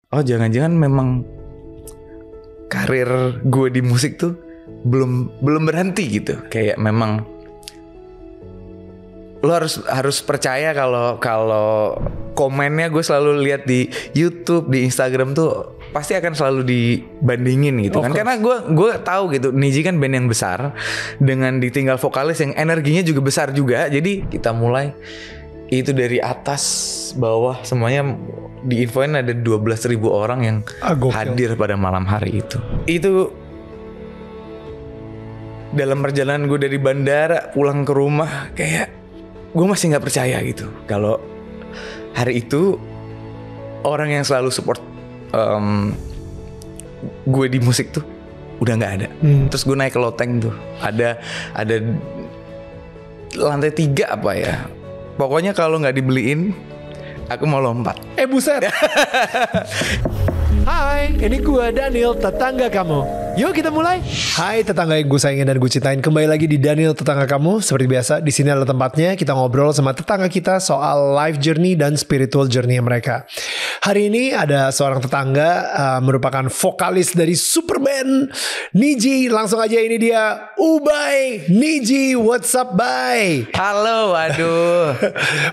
oh jangan-jangan memang karir gue di musik tuh belum berhenti gitu. Kayak memang lo harus percaya kalau komennya gue selalu lihat di YouTube, di Instagram tuh pasti akan selalu dibandingin gitu kan. Karena gue tahu gitu, Nidji kan band yang besar dengan ditinggal vokalis yang energinya juga besar juga. Jadi kita mulai itu dari atas bawah semuanya diinfoin ada 12.000 orang yang hadir pada malam hari itu. Itu dalam perjalanan gue dari bandara pulang ke rumah, kayak gue masih nggak percaya gitu kalau hari itu orang yang selalu support gue di musik tuh udah nggak ada. Terus gue naik ke loteng tuh ada lantai 3 apa ya, pokoknya kalau nggak dibeliin aku mau lompat. Buset. Hai, ini gue Daniel, tetangga kamu. Yuk kita mulai. Hai tetangga yang gue sayangin dan gue cintain, kembali lagi di Daniel Tetangga Kamu. Seperti biasa, di sini adalah tempatnya kita ngobrol sama tetangga kita soal life journey dan spiritual journey mereka. Hari ini ada seorang tetangga merupakan vokalis dari super band Nidji. Langsung aja, ini dia Ubay. Nidji, what's up, Bay? Halo, aduh.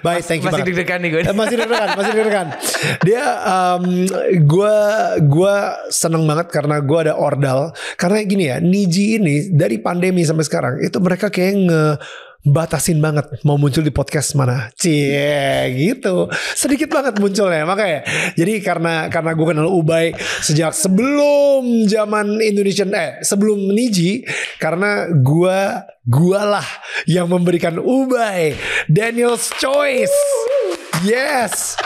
Bye, thank you masih banget. deg-degan nih gue. Masih deg-degan. Dia, gue seneng banget karena gue ada ordal. Karena gini ya, Nidji ini dari pandemi sampai sekarang itu mereka kayak ngebatasin banget mau muncul di podcast mana. Cie gitu. Sedikit banget munculnya makanya. Jadi karena gue kenal Ubay sejak sebelum zaman Indonesian sebelum Nidji, karena gue lah yang memberikan Ubay Daniel's Choice. Yes,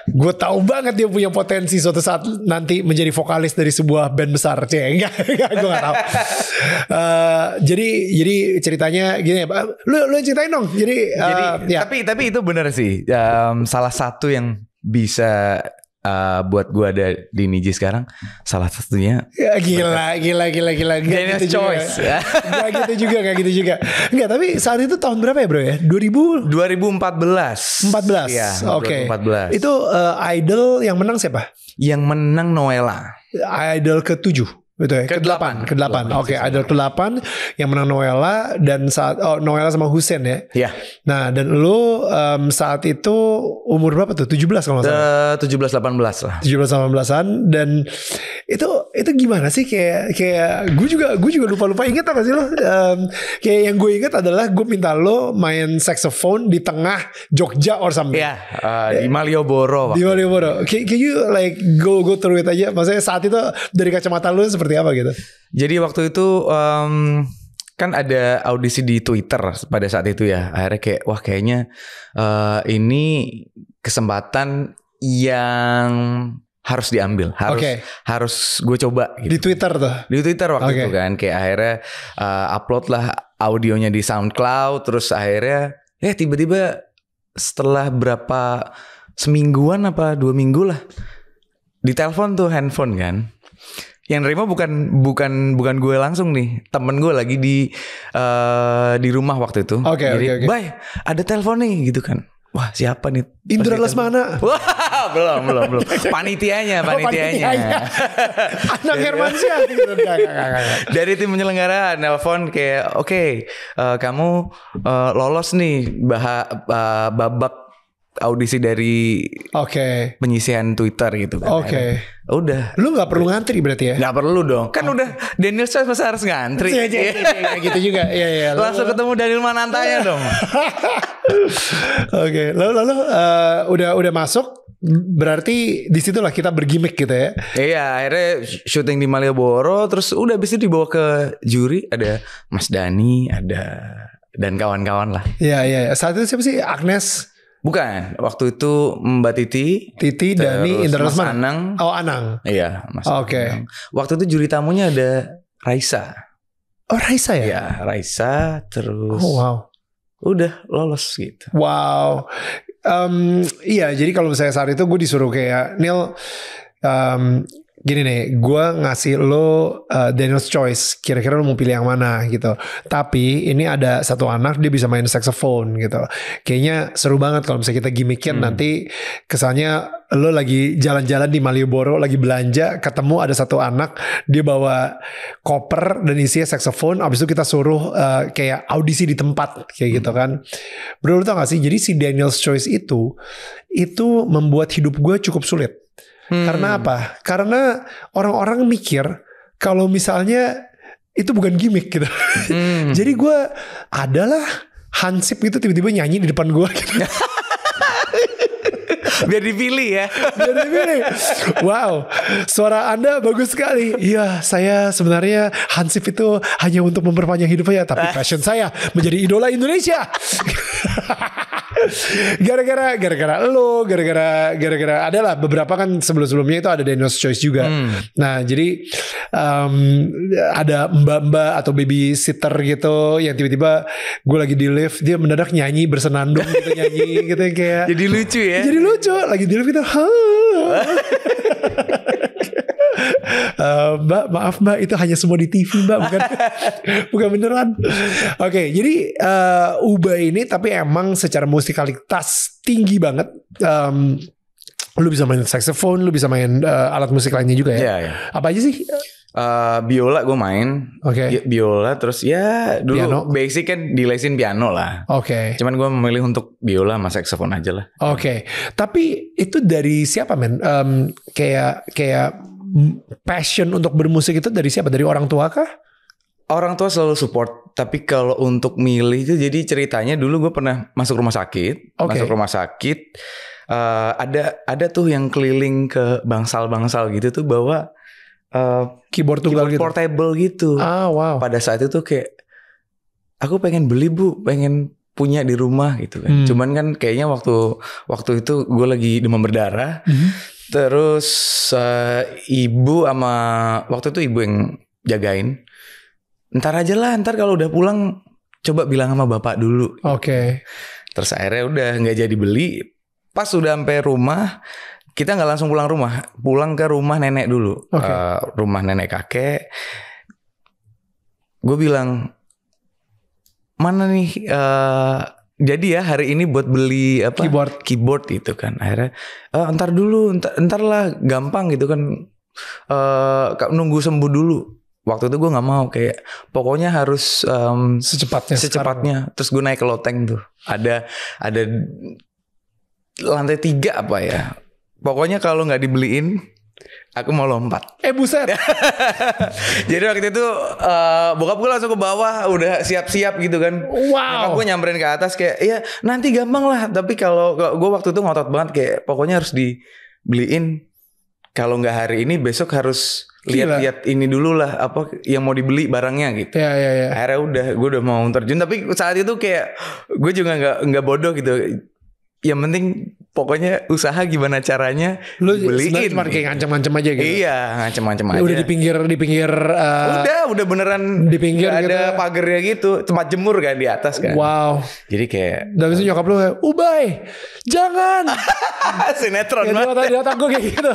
gue tahu banget dia punya potensi suatu saat nanti menjadi vokalis dari sebuah band besar. Enggak, gue gak tahu. Jadi ceritanya gini ya, lu ceritain dong. Jadi ya. Tapi itu benar sih. Salah satu yang bisa buat gue ada di Nidji sekarang, salah satunya ya, gila. Daniel's gitu Choice. Gak gitu juga. Enggak, tapi saat itu tahun berapa ya bro ya? 2014. Iya, oke. 2014. Itu Idol yang menang siapa? Yang menang Noella. Idol ke-7. Betul ya? Ke-8. Oke, Idol ke-8 yang menang Noella dan Noella sama Hussein ya. Iya. Nah, dan lu saat itu umur berapa tuh? 17 kalau enggak salah. 17-18 lah. 17-18an, dan itu gimana sih, kayak gue juga lupa inget apa sih lo? Kayak yang gue inget adalah gue minta lo main saxophone di tengah Jogja or something. Iya, di Malioboro. Di Malioboro. Can you like go through it aja? Maksudnya saat itu dari kacamata lo seperti apa gitu? Jadi waktu itu kan ada audisi di Twitter pada saat itu ya. Akhirnya kayak wah kayaknya ini kesempatan yang harus diambil, harus gue coba gitu. Di Twitter tuh. Di Twitter waktu itu kan kayak akhirnya upload lah audionya di SoundCloud, terus akhirnya tiba-tiba setelah berapa semingguan apa 2 minggu lah ditelepon tuh handphone kan. Yang nerima bukan gue langsung nih, temen gue lagi di rumah waktu itu. Jadi, Bay, ada telepon nih gitu kan. Wah, siapa nih? Indra Lesmana. Wah, belum. Panitianya. Anak Hermansyah gitu. Dari tim penyelenggara nelpon kayak, oke, kamu lolos nih babak audisi dari penyisihan Twitter gitu kan. Udah. Lu gak perlu ngantri berarti ya? Gak perlu dong. Kan udah Daniel Choice masa harus ngantri. Iya gitu juga. Iya. Langsung ketemu Daniel Manantanya dong. Lalu udah masuk. Berarti disitulah kita bergimmick gitu ya. Iya, akhirnya syuting di Malioboro. Terus udah habis itu dibawa ke juri. Ada Mas Dani, dan kawan-kawan lah. Iya. Saat itu siapa sih? Agnes? Bukan, waktu itu Mbak Titi, Dani, Indra Mas Anang. Oh, Anang. Iya, Mas Anang. Waktu itu juri tamunya ada Raisa. Oh, Raisa ya? Iya, Raisa, terus. Oh, wow. Udah lolos gitu. Wow. Iya, jadi kalau misalnya saat itu gue disuruh kayak Neil, gini nih, gue ngasih lo Daniel's Choice, kira-kira lo mau pilih yang mana gitu. Tapi ini ada satu anak dia bisa main saxophone gitu. Kayaknya seru banget kalau misalnya kita gimmickin nanti kesannya lo lagi jalan-jalan di Malioboro, lagi belanja, ketemu ada satu anak dia bawa koper dan isinya saxophone. Abis itu kita suruh kayak audisi di tempat kayak gitu kan. Bro, lo tau gak sih? Jadi si Daniel's Choice itu membuat hidup gue cukup sulit. Karena apa? Karena orang-orang mikir kalau misalnya itu bukan gimmick gitu. Jadi gue adalah Hansip gitu tiba-tiba nyanyi di depan gue gitu. Biar dipilih ya. Biar dipilih. Wow, suara Anda bagus sekali. Iya, saya sebenarnya Hansip itu hanya untuk memperpanjang hidup saya, tapi passion saya menjadi idola Indonesia. Gara-gara lo, gara-gara adalah beberapa kan sebelumnya itu ada Daniel's Choice juga. Nah, jadi ada mbak-mbak atau babysitter gitu yang tiba-tiba gue lagi di lift, dia mendadak nyanyi bersenandung gitu, nyanyi gitu kayak. Jadi lucu ya. Jadi lucu lagi di lift gitu. Mbak, maaf mbak, itu hanya semua di TV mbak, bukan beneran. Oke, jadi Ubay ini tapi emang secara musikalitas tinggi banget. Lu bisa main saxophone, lu bisa main alat musik lainnya juga ya. Iya. Apa aja sih? Biola gue main. Oke. Biola, terus ya dulu Piano. basic kan dilesin piano lah. Oke. Cuman gue memilih untuk biola sama saxophone aja lah. Oke. Tapi itu dari siapa men? Kayak passion untuk bermusik itu dari siapa? Dari orang tua kah? Orang tua selalu support. Tapi kalau untuk milih itu, jadi ceritanya dulu gue pernah masuk rumah sakit. Oke. Masuk rumah sakit. Ada tuh yang keliling ke bangsal-bangsal gitu tuh bawa Keyboard tunggal gitu. portable gitu. Ah, wow. Pada saat itu kayak aku pengen beli bu, pengen punya di rumah gitu kan. Cuman kan kayaknya waktu itu gue lagi demam berdarah. Terus ibu sama waktu itu ibu yang jagain. Ntar aja lah, ntar kalau udah pulang coba bilang sama bapak dulu. Oke. Terus akhirnya udah nggak jadi beli. Pas udah sampai rumah, kita nggak langsung pulang ke rumah nenek dulu. Rumah nenek kakek. Gue bilang, mana nih jadi ya hari ini buat beli apa keyboard gitu kan. Akhirnya ntar dulu, ntar lah, gampang gitu kan. Nunggu sembuh dulu. Waktu itu gue nggak mau, kayak pokoknya harus secepatnya. Terus gue naik ke loteng tuh, ada lantai 3 apa ya. Pokoknya kalau nggak dibeliin, aku mau lompat. Buset. Jadi waktu itu bokap gue langsung ke bawah, udah siap-siap gitu kan. Wow. Gue nyamperin ke atas kayak, ya nanti gampang lah. Tapi kalau gue waktu itu ngotot banget kayak, pokoknya harus dibeliin. Kalau nggak hari ini, besok harus lihat-lihat ini dulu lah, apa yang mau dibeli barangnya gitu. Ya. Akhirnya gue udah mau terjun. Tapi saat itu kayak gue juga nggak bodoh gitu. Yang penting pokoknya usaha gimana caranya lu beliin. Cuma kayak ngancem-ngancem aja gitu. Iya, ngancem-ngancem aja. Udah di pinggir udah beneran di pinggir ada gitu. pagarnya gitu, tempat jemur kan di atas kan. Wow. Jadi kayak dan itu nyokap lu kayak, Ubay jangan. Sinetron banget. Di otak gue kayak gitu.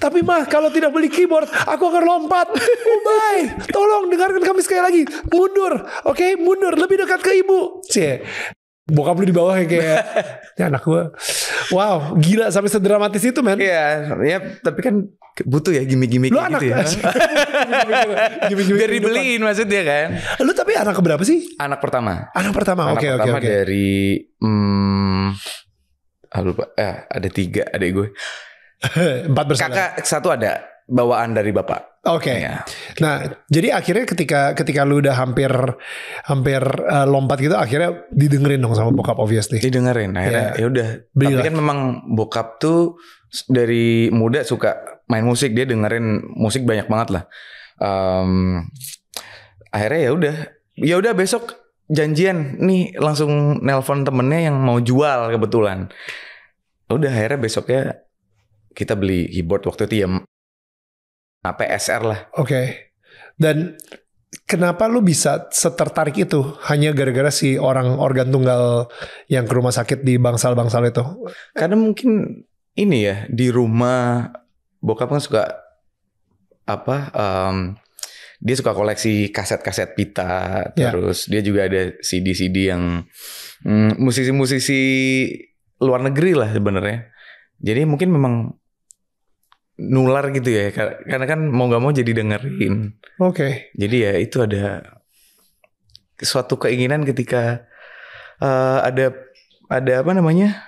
Tapi mah kalau tidak beli keyboard, aku akan lompat. Ubay tolong dengarkan kami sekali lagi. Mundur. Oke, mundur. Lebih dekat ke ibu. Cie. Bokap lu di bawah kayak ya anak gue. Wow, gila sampai sedramatis itu men. Iya, ya, tapi kan butuh ya gimmick-gimmick lu gitu anak, ya. Biar dibeliin maksudnya kan. Lu tapi anak keberapa sih? Anak pertama. Oke. Dari lupa. Ada 3 adik gue. 4 bersaudara. Kakak 1 ada bawaan dari bapak. Oke. Ya. Nah, jadi akhirnya ketika lu udah hampir lompat gitu, akhirnya didengerin dong sama bokap obviously. Didengerin. Akhirnya ya udah. Tapi kan memang bokap tuh dari muda suka main musik, dia dengerin musik banyak banget lah. Akhirnya ya udah besok janjian nih, langsung nelpon temennya yang mau jual kebetulan. Udah akhirnya besoknya kita beli keyboard waktu itu ya. PSR lah. Oke. Dan kenapa lu bisa setertarik itu? Hanya gara-gara si orang organ tunggal yang ke rumah sakit di bangsal-bangsal itu? Karena mungkin ini ya, di rumah bokap kan suka dia suka koleksi kaset-kaset pita, terus dia juga ada CD-CD yang musisi-musisi luar negeri lah sebenarnya. Jadi mungkin memang nular gitu ya, karena kan mau nggak mau jadi dengerin. Oke. Jadi ya itu ada suatu keinginan ketika ada apa namanya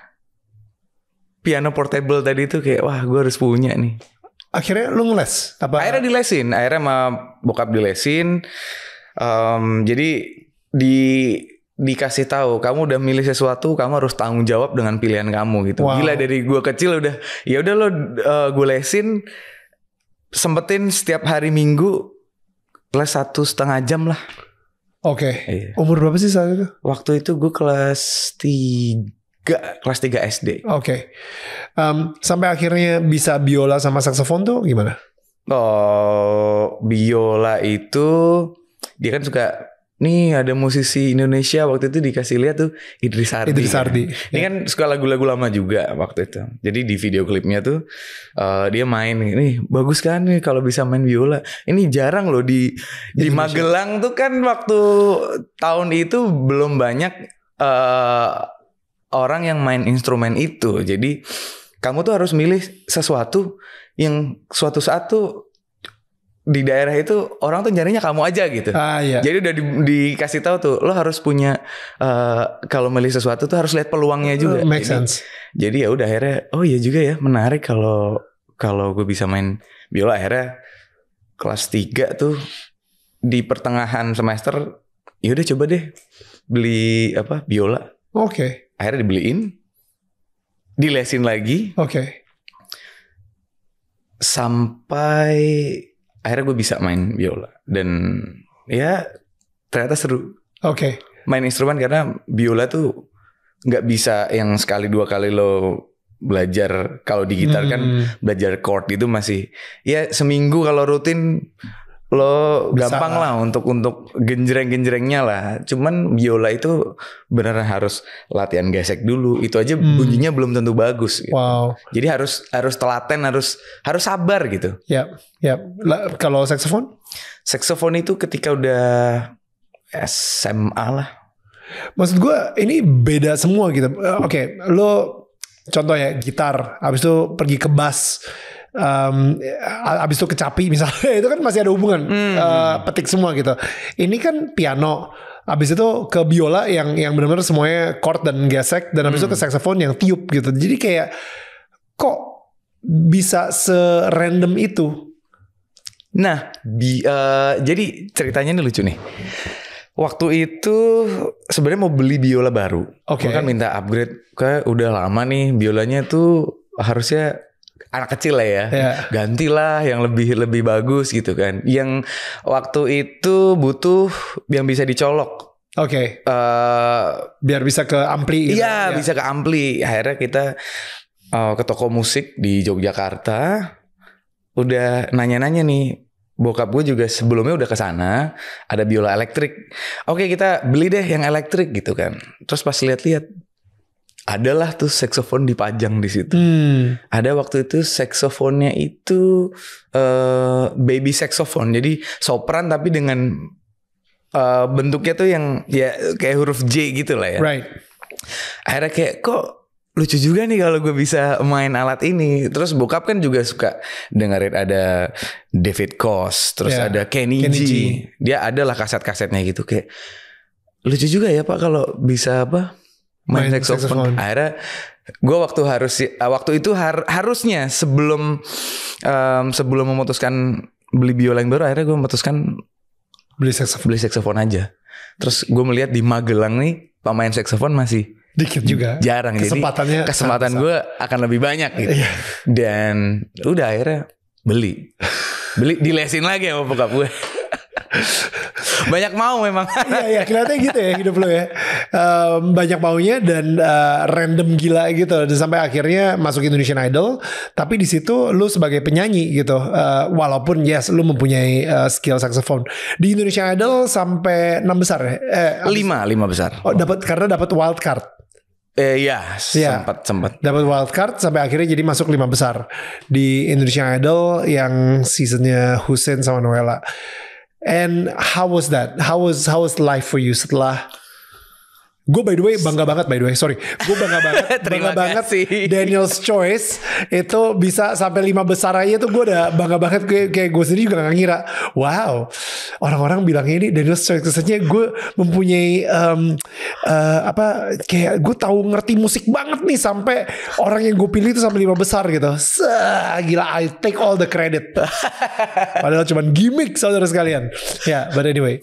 piano portable tadi itu kayak wah gue harus punya nih. Akhirnya lu ngeles? Akhirnya dilesin, akhirnya sama bokap dilesin. Jadi dikasih tahu kamu udah milih sesuatu, kamu harus tanggung jawab dengan pilihan kamu gitu. Wow. Gila dari gue kecil udah ya udah lo gue lesin, sempetin setiap hari Minggu les 1,5 jam lah. Oke. Iya. Umur berapa sih saat itu? Waktu itu gue kelas 3 SD. Oke. Sampai akhirnya bisa biola sama saksofon tuh gimana? Oh, biola itu dia kan suka nih ada musisi Indonesia waktu itu dikasih lihat tuh Idris Sardi. Idris Sardi. Kan? Ini kan suka lagu-lagu lama juga waktu itu. Jadi di video klipnya tuh dia main nih bagus kan nih kalau bisa main biola. Ini jarang loh di Magelang tuh kan waktu tahun itu belum banyak orang yang main instrumen itu. Jadi kamu tuh harus milih sesuatu yang suatu saat tuh di daerah itu orang tuh nyarinya kamu aja gitu. Iya. Jadi udah dikasih tahu tuh lo harus punya kalau milih sesuatu tuh harus lihat peluangnya juga. Make sense. Jadi ya udah akhirnya oh iya juga ya menarik kalau gue bisa main biola. Akhirnya kelas 3 tuh di pertengahan semester ya udah coba deh beli biola. Oke. Akhirnya dibeliin, dilesin lagi. Oke. Sampai akhirnya gue bisa main biola. Dan ya ternyata seru. Oke. Main instrumen karena biola tuh gak bisa yang sekali 2 kali lo belajar. Kalau di gitar kan belajar chord itu masih ya seminggu kalau rutin lo bisa gampang lah untuk genjreng-genjrengnya lah. Cuman biola itu beneran harus latihan gesek dulu. Itu aja bunyinya belum tentu bagus gitu. Wow. Jadi harus telaten, harus sabar gitu. Ya. Kalau saksofon? Saksofon itu ketika udah SMA lah. Maksud gue ini beda semua gitu. Oke, lo contoh ya gitar, habis itu pergi ke bass. Abis itu kecapi misalnya itu kan masih ada hubungan petik semua gitu. Ini kan piano, abis itu ke biola yang benar-benar semuanya chord dan gesek, dan abis itu ke saxophone yang tiup gitu. Jadi kayak kok bisa serandom itu? Nah, jadi ceritanya ini lucu nih. Waktu itu sebenarnya mau beli biola baru. Oke. Gue kan minta upgrade, kayak udah lama nih biolanya tuh harusnya anak kecil lah ya, gantilah yang lebih bagus gitu kan. Yang waktu itu butuh yang bisa dicolok. Oke. Biar bisa ke ampli. Gitu. Iya, bisa ke ampli. Akhirnya kita ke toko musik di Yogyakarta. Udah nanya-nanya nih. Bokap gue juga sebelumnya udah ke sana, ada biola elektrik. Oke, kita beli deh yang elektrik gitu kan. Terus pas lihat-lihat, adalah tuh saksofon dipajang di situ. Ada waktu itu saksofonnya itu baby saksofon, jadi sopran tapi dengan bentuknya tuh yang ya kayak huruf J gitu lah ya. Right. Akhirnya kayak kok lucu juga nih kalau gue bisa main alat ini. Terus bokap kan juga suka dengerin ada David Koz, terus ada Kenny G. Dia ada lah kaset-kasetnya gitu, kayak lucu juga ya Pak kalau bisa main saxophone. Akhirnya gue waktu itu harusnya sebelum memutuskan beli biola yang baru, akhirnya gue memutuskan beli saxophone aja. Terus gue melihat di Magelang nih pemain saxophone masih dikit juga, jarang. Jadi kesempatan gue akan lebih banyak gitu. Dan udah akhirnya beli dilesin lagi sama bokap gue. Banyak mau memang. Iya kelihatannya gitu ya hidup lo ya. Banyak maunya dan random gila gitu. Dan sampai akhirnya masuk Indonesian Idol. Tapi di situ lu sebagai penyanyi gitu. Walaupun yes lu mempunyai skill saxophone. Di Indonesian Idol sampai 6 besar ya? 5 besar. Oh karena dapat wild card. Iya, Iya. sempat. Dapat wildcard sampai akhirnya jadi masuk 5 besar di Indonesian Idol yang seasonnya Hussein sama Noella. And how was that? How was life for you setelah? Gue by the way bangga banget gue bangga banget Terima kasih. Daniel's Choice itu bisa sampai 5 besar aja tuh gue udah bangga banget. Kayak gue sendiri juga gak ngira, wow, orang-orang bilang ini Daniel's Choice. Kesannya gue mempunyai kayak gue tahu ngerti musik banget nih sampai orang yang gue pilih itu sampai 5 besar gitu. Gila, I take all the credit. Padahal cuman gimmick saudara sekalian. Ya, but anyway.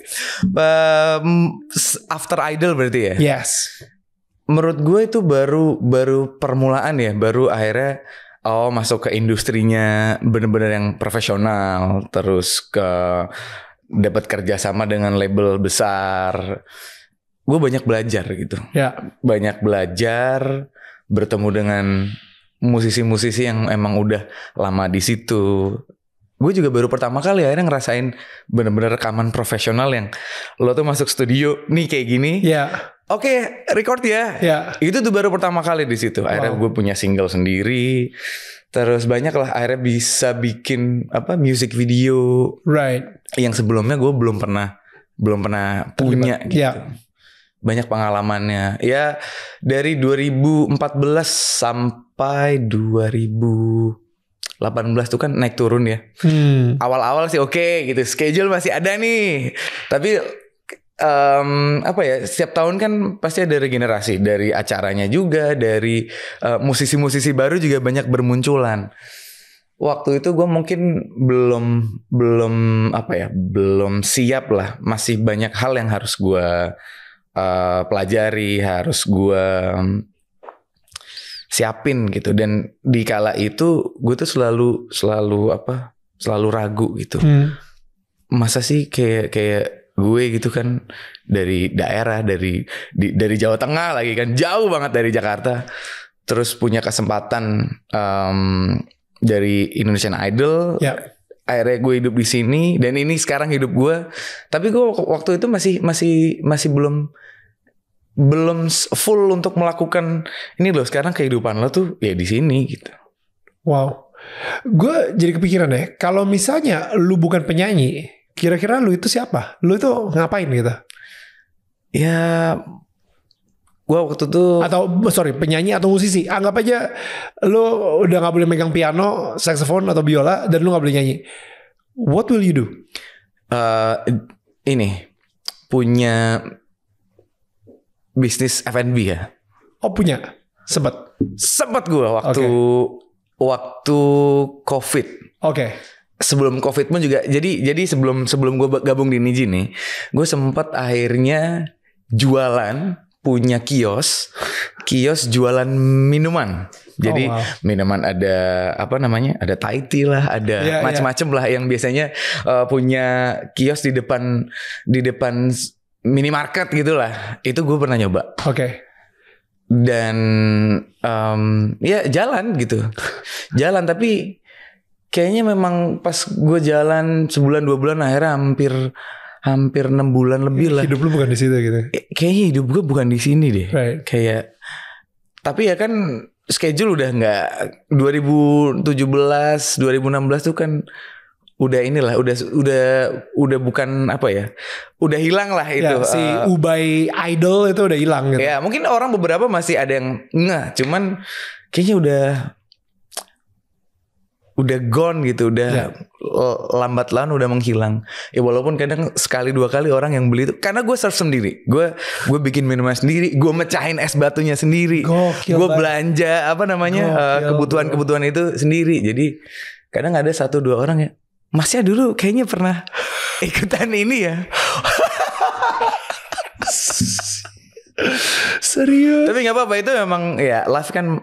After Idol berarti ya? Yes. Menurut gue itu baru permulaan ya, baru akhirnya masuk ke industrinya bener-bener yang profesional, terus ke dapat kerjasama dengan label besar. Gue banyak belajar gitu. Ya. Banyak belajar, bertemu dengan musisi-musisi yang emang udah lama di situ. Gue juga baru pertama kali akhirnya ngerasain bener-bener rekaman profesional yang lo tuh masuk studio nih kayak gini. Ya. Oke, record ya. Ya. Itu tuh baru pertama kali di situ. Akhirnya gue punya single sendiri. Terus banyak lah akhirnya bisa bikin music video. Right. Yang sebelumnya gue belum pernah punya gitu. Ya. Banyak pengalamannya. Ya dari 2014 sampai 2018 tuh kan naik turun ya. Awal-awal sih oke gitu. Schedule masih ada nih. Tapi setiap tahun kan pasti ada regenerasi dari acaranya juga, dari musisi-musisi baru juga banyak bermunculan. Waktu itu gue mungkin belum siap lah, masih banyak hal yang harus gue pelajari, harus gue siapin gitu. Dan di kala itu gue tuh selalu ragu gitu. Masa sih kayak gue gitu kan dari daerah, dari Jawa Tengah lagi kan, jauh banget dari Jakarta, terus punya kesempatan dari Indonesian Idol. Akhirnya gue hidup di sini dan ini sekarang hidup gue. Tapi gue waktu itu masih belum full untuk melakukan ini loh. Sekarang kehidupan lo tuh ya di sini gitu. Wow. Gue jadi kepikiran deh, kalau misalnya lu bukan penyanyi, kira-kira lu itu siapa? Lu itu ngapain gitu? Ya, gue waktu itu penyanyi atau musisi. Anggap aja lu udah gak boleh megang piano, saxophone atau biola, dan lu gak boleh nyanyi. What will you do? Ini punya bisnis F&B ya. Oh punya? Sempet gue waktu COVID. Oke. Sebelum COVID pun juga. Jadi sebelum gue gabung di Niji nih, gue sempat akhirnya jualan, punya kios jualan minuman. Jadi minuman ada ada Thai tea lah, ada macam-macam lah yang biasanya punya kios di depan minimarket gitulah. Itu gue pernah nyoba. Oke. Dan jalan gitu. Jalan tapi kayaknya memang pas gue jalan sebulan 2 bulan akhirnya hampir 6 bulan lebih lah. Hidup lu bukan di situ gitu. Kayaknya hidup gue bukan di sini deh. Right. Kayak tapi ya kan schedule udah nggak 2017, 2016 tuh kan udah inilah udah bukan udah hilang lah itu. Ya, si Ubay Idol itu udah hilang gitu. Ya mungkin orang beberapa masih ada yang cuman kayaknya udah gone gitu, udah lambat laun udah menghilang. Ya walaupun kadang sekali 2 kali orang yang beli itu karena gue serve sendiri, gue bikin minuman sendiri, gue mecahin es batunya sendiri, gue belanja kebutuhan itu sendiri. Jadi kadang ada 1-2 orang ya, Masnya dulu kayaknya pernah ikutan ini ya. Serius. Tapi nggak apa-apa, itu memang ya life kan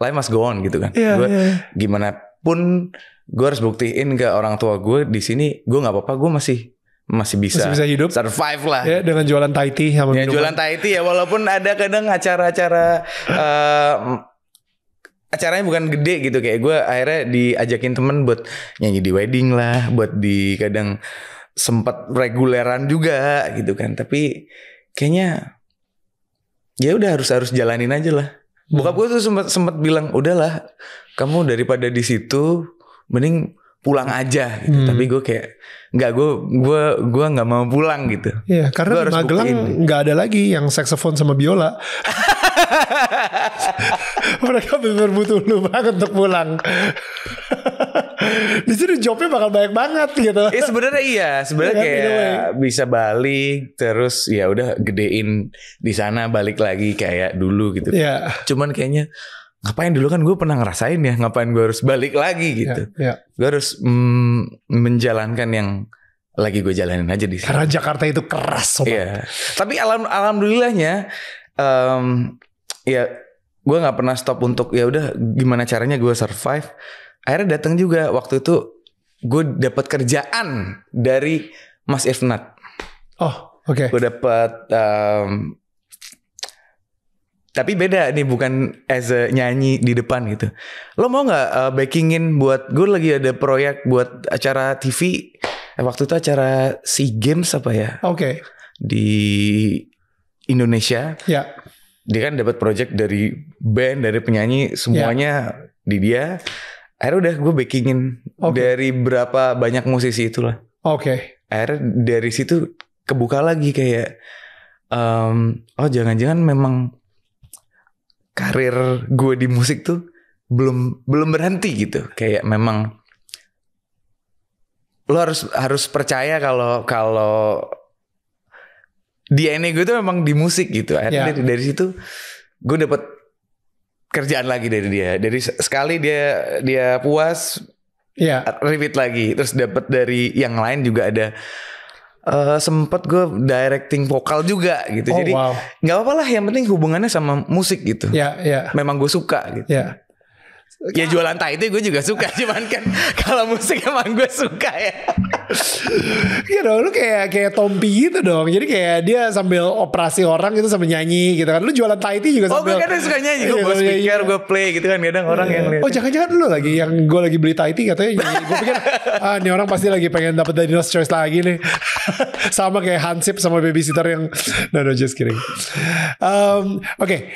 life must go on gitu kan. Gimana pun gue harus buktiin ke orang tua gue di sini gue nggak apa-apa, gue masih bisa hidup, survive lah. Ya, dengan jualan Thai tea sama jualan Thai tea ya, walaupun ada kadang acara-acara acaranya bukan gede gitu, kayak gue akhirnya diajakin temen buat nyanyi di wedding lah, buat di kadang sempat reguleran juga gitu kan. Tapi kayaknya ya udah harus jalanin aja lah. Bokap gue tuh sempat bilang, udahlah, kamu daripada di situ mending pulang aja gitu. Tapi gue kayak nggak, gue nggak mau pulang gitu. Iya, karena di Magelang nggak ada lagi yang saksofon sama biola. Mereka benar butuh lu banget untuk pulang. Di sini jobnya bakal banyak banget gitu. Sebenarnya kayak bisa balik terus ya udah gedein di sana, balik lagi kayak dulu gitu. Yeah. Cuman kayaknya ngapain, dulu kan gue pernah ngerasain ya, ngapain gue harus balik lagi gitu. Gue harus menjalankan yang lagi gue jalanin aja di sini. Karena Jakarta itu keras sobat. Iya. Tapi alhamdulillahnya ya gue nggak pernah stop untuk ya udah gimana caranya gue survive. Akhirnya datang juga waktu itu gue dapat kerjaan dari Mas Irfnat. Oh, oke. Gue dapat tapi beda nih, bukan as a nyanyi di depan gitu. Lo mau nggak backingin buat gue, lagi ada proyek buat acara TV. Waktu itu acara SEA Games apa ya? Oke. Di Indonesia. Ya. Dia kan dapat project dari band, dari penyanyi, semuanya di dia. Akhirnya udah gue backingin dari berapa banyak musisi itulah. Oke. Akhirnya dari situ kebuka lagi kayak, oh jangan-jangan memang karir gue di musik tuh belum berhenti gitu. Kayak memang lo harus percaya kalau DNA gue tuh memang di musik gitu. Akhirnya dari situ gue dapet kerjaan lagi dari dia. Dari sekali dia puas, repeat lagi. Terus dapat dari yang lain juga ada. Sempet gue directing vokal juga gitu. Jadi nggak apa-apa lah, yang penting hubungannya sama musik gitu. Memang gue suka gitu. Ya jualan Thai itu gue juga suka. Cuman kan kalau musik emang gue suka ya. Iya dong, lu kayak Tompi gitu dong. Jadi kayak dia sambil operasi orang gitu sambil nyanyi gitu kan. Lu jualan Thai juga sambil. Oh, gue kadang suka nyanyi. Gue bawa speaker, gue play gitu kan. Kadang orang yang lihat. Oh, jangan-jangan lu lagi yang gue lagi beli Thai katanya nyanyi. Gue pikir ini orang pasti lagi pengen dapet Dino's Choice lagi nih. Sama kayak Hansip sama babysitter yang no just kidding. Oke.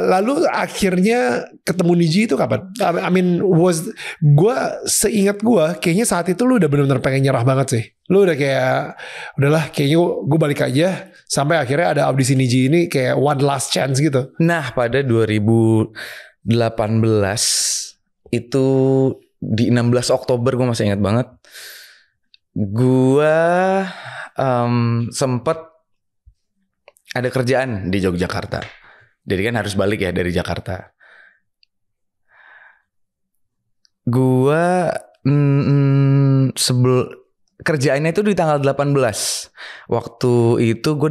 Lalu akhirnya ketemu Niji itu kapan? I mean, gue seingat gue kayaknya saat itu lu udah benar-benar pengen nyerah banget sih. Lu udah kayak udahlah, kayaknya gue balik aja. Sampai akhirnya ada audisi Niji ini kayak one last chance gitu. Nah, pada 2018 itu di 16 Oktober gue masih ingat banget. Gue sempet ada kerjaan di Yogyakarta. Jadi kan harus balik ya dari Jakarta. Gua kerjaannya itu di tanggal 18. Waktu itu gue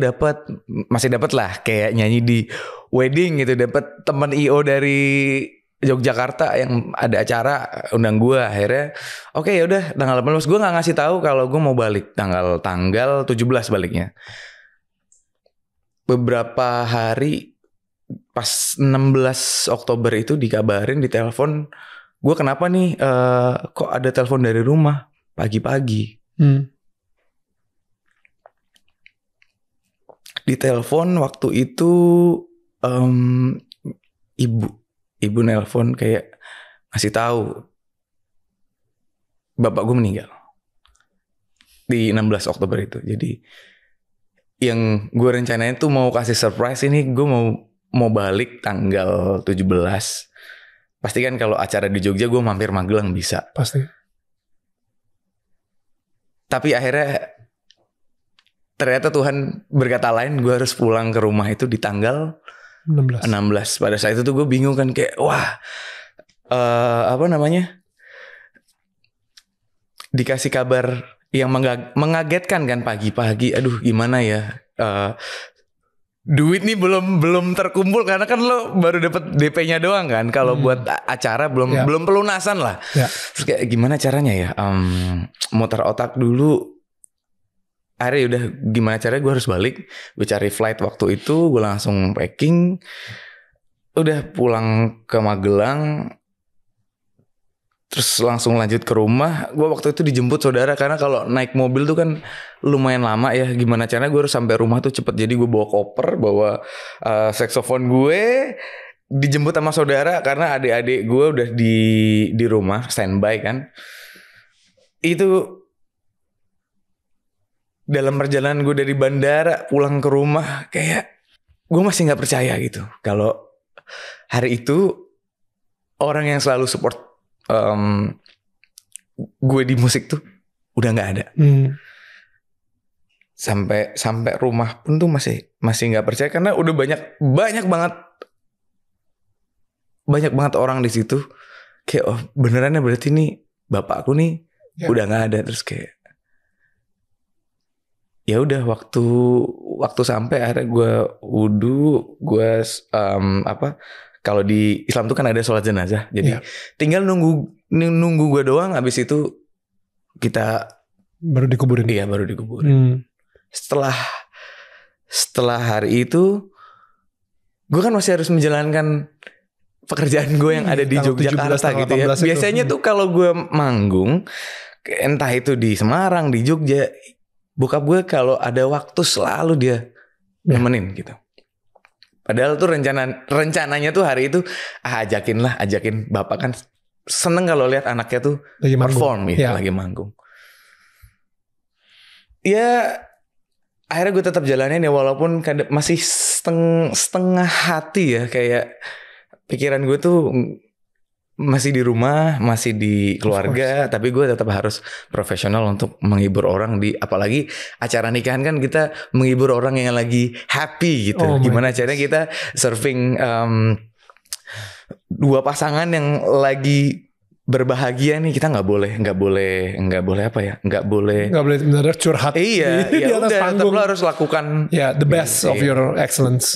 masih dapat lah kayak nyanyi di wedding gitu, dapat teman IO dari Yogyakarta yang ada acara undang gue. Akhirnya oke, ya udah tanggal 18. Gue nggak ngasih tahu kalau gue mau balik tanggal 17 baliknya. Beberapa hari pas 16 Oktober itu dikabarin di telepon, gue kenapa nih kok ada telepon dari rumah pagi-pagi. Di telepon waktu itu ibu nelpon kayak ngasih tahu bapak gue meninggal di 16 Oktober itu. Jadi yang gue rencanain tuh mau kasih surprise ini, gue mau balik tanggal 17. Pasti kan kalau acara di Jogja gue mampir Magelang bisa. Pasti. Tapi akhirnya ternyata Tuhan berkata lain, gue harus pulang ke rumah itu di tanggal 16. Pada saat itu tuh gue bingung kan, kayak wah dikasih kabar yang mengagetkan kan pagi-pagi. Aduh gimana ya, duit nih belum terkumpul karena kan lo baru dapat DP-nya doang kan. Kalau buat acara belum pelunasan lah. Terus kayak gimana caranya ya? Muter otak dulu. Akhirnya udah gimana caranya gue harus balik. Gue cari flight waktu itu, gue langsung packing. Udah pulang ke Magelang. Terus langsung lanjut ke rumah. Gue waktu itu dijemput saudara karena kalau naik mobil tuh kan lumayan lama ya. Gimana caranya gue harus sampai rumah tuh cepet. Jadi gue bawa koper, bawa saksofon gue, dijemput sama saudara karena adik-adik gue udah di rumah standby kan. Itu dalam perjalanan gue dari bandara pulang ke rumah kayak gue masih nggak percaya gitu kalau hari itu orang yang selalu support gue di musik tuh udah nggak ada. Sampai rumah pun tuh masih nggak percaya karena udah banyak banget orang di situ kayak oh beneran ya berarti nih bapakku nih udah nggak ada. Terus kayak ya udah waktu sampai akhirnya gue wudu, gue kalau di Islam tuh kan ada sholat jenazah, jadi tinggal nunggu gue doang. Abis itu kita baru dikuburin. Iya baru dikuburin. Setelah hari itu gue kan masih harus menjalankan pekerjaan gue yang ada di Yogyakarta gitu ya. Biasanya tuh kalau gue manggung entah itu di Semarang, di Jogja, bokap gue kalau ada waktu selalu dia nemenin gitu. Padahal tuh rencananya tuh hari itu ajakin bapak kan seneng kalau lihat anaknya tuh lagi perform lagi manggung. Ya akhirnya gue tetap jalanin ya walaupun masih setengah hati ya, kayak pikiran gue tuh masih di rumah, masih di keluarga, tapi gue tetap harus profesional untuk menghibur orang apalagi acara nikahan kan kita menghibur orang yang lagi happy gitu. Gimana caranya kita surfing dua pasangan yang lagi berbahagia nih, kita nggak boleh benar curhat. Iya, ya udah tetap lo harus lakukan the best of your excellence.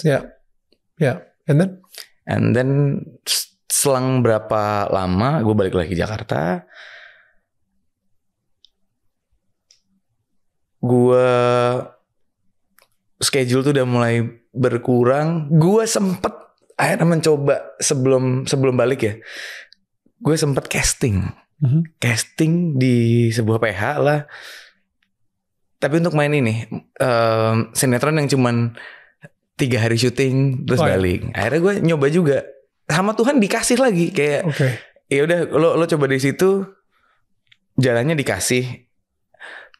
And then selang berapa lama gue balik lagi ke Jakarta. Gue schedule tuh udah mulai berkurang. Gue sempet akhirnya mencoba sebelum balik ya. Gue sempet casting di sebuah PH lah. Tapi untuk main ini sinetron yang cuman 3 hari syuting terus balik. Akhirnya gue nyoba juga. Sama Tuhan dikasih lagi kayak ya udah lo coba di situ, jalannya dikasih.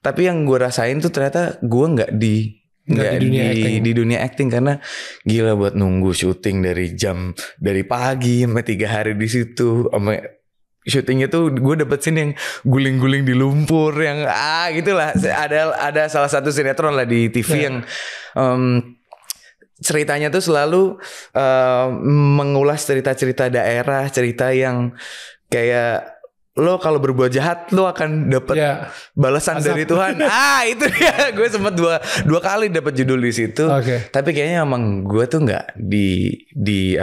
Tapi yang gue rasain tuh ternyata gue nggak di dunia acting karena gila buat nunggu syuting dari pagi sampai 3 hari di situ, sampai syutingnya tuh gue dapet scene yang guling-guling di lumpur yang gitulah. Ada salah satu sinetron lah di TV yang ceritanya tuh selalu mengulas cerita-cerita daerah, cerita yang kayak lo kalau berbuat jahat lo akan dapat balasan dari Tuhan. Itu dia. Gue sempat dua kali dapat judul di situ. Tapi kayaknya emang gue tuh nggak di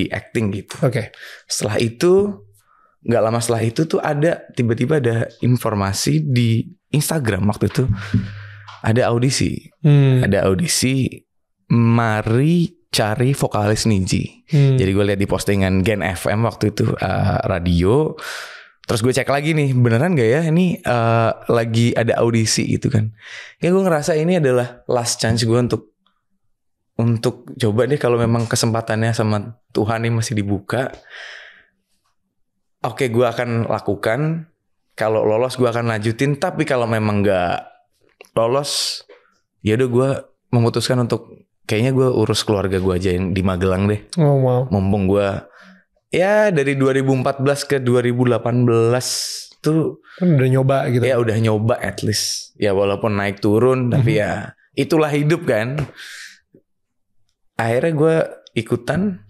acting gitu. Setelah itu nggak lama setelah itu tuh tiba-tiba ada informasi di Instagram waktu itu ada audisi. Ada audisi. Mari cari vokalis Nidji. Jadi gue lihat di postingan Gen FM waktu itu radio. Terus gue cek lagi nih, beneran gak ya ini lagi ada audisi gitu kan. Ya gue ngerasa ini adalah last chance gue untuk coba deh kalau memang kesempatannya sama Tuhan ini masih dibuka. Oke, gue akan lakukan. Kalau lolos gue akan lanjutin. Tapi kalau memang gak lolos, ya udah gue memutuskan untuk kayaknya gue urus keluarga gue aja yang di Magelang deh. Mumpung gue dari 2014 ke 2018 tuh udah nyoba gitu. Ya udah nyoba at least. Ya walaupun naik turun tapi ya itulah hidup kan. Akhirnya gue ikutan.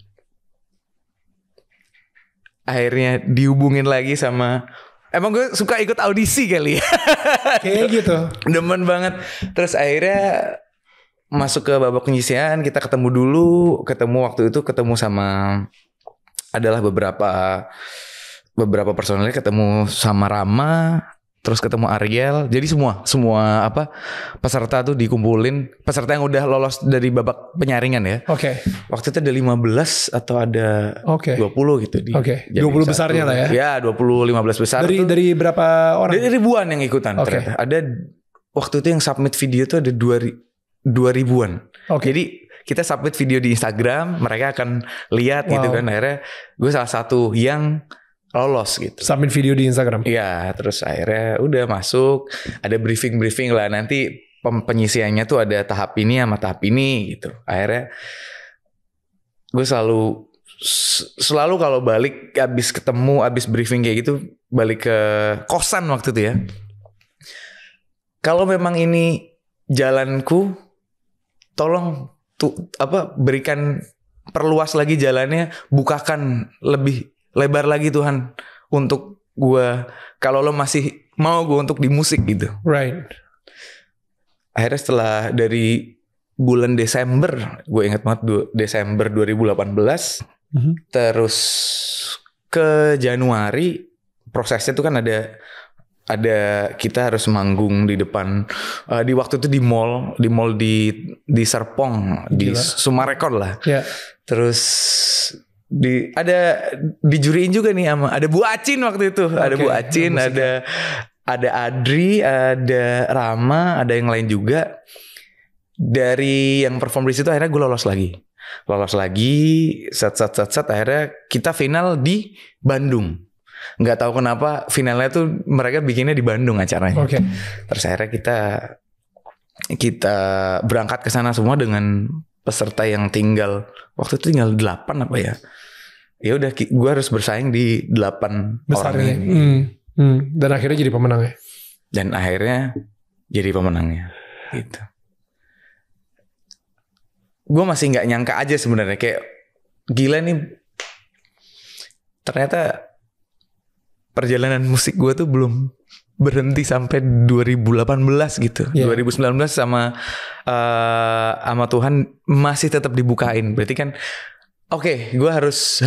Akhirnya dihubungin lagi sama, emang gue suka ikut audisi kali ya. Kayak gitu. Demen banget. Terus akhirnya masuk ke babak penyisian, kita ketemu waktu itu sama adalah beberapa personelnya, ketemu sama Rama, terus ketemu Ariel. Jadi semua apa peserta tuh dikumpulin, peserta yang udah lolos dari babak penyaringan ya. Oke. Waktu itu ada 15 atau ada 20 gitu di. Oke. 20 besarnya lah ya. Ya, 20 15 besar. Dari berapa orang? Dari ribuan yang ikutan ternyata. Ada waktu itu yang submit video tuh ada 2000-an. Jadi kita submit video di Instagram, mereka akan lihat gitu kan. Akhirnya gue salah satu yang lolos gitu. Submit video di Instagram. Iya, terus akhirnya udah masuk, ada briefing lah, nanti penyisiannya tuh ada tahap ini sama tahap ini gitu. Akhirnya gue selalu kalau balik abis briefing kayak gitu, balik ke kosan waktu itu ya. Kalau memang ini jalanku, tolong berikan, perluas lagi jalannya, bukakan lebih lebar lagi Tuhan untuk gue, kalau lo masih mau gue untuk di musik gitu. Right. Akhirnya setelah dari bulan Desember, gue ingat banget Desember 2018, terus ke Januari, prosesnya tuh kan ada kita harus manggung di depan, di waktu itu di mall di Serpong, di Sumarekon lah. Yeah. Terus dijuriin juga nih ada Bu Acin waktu itu. Ada Bu Acin, ada Adri, ada Rama, ada yang lain juga. Dari yang perform di situ akhirnya gue lolos lagi, set akhirnya kita final di Bandung. Nggak tahu kenapa finalnya tuh mereka bikinnya di Bandung acaranya. Terus akhirnya kita berangkat ke sana semua dengan peserta yang tinggal waktu itu tinggal 8 apa ya. Ya udah gue harus bersaing di 8 orang ini. Dan akhirnya jadi pemenangnya. Gitu. Gue masih nggak nyangka aja sebenarnya, kayak gila nih, ternyata perjalanan musik gue tuh belum berhenti sampai 2018 gitu. 2019 sama Tuhan masih tetap dibukain. Berarti kan gue harus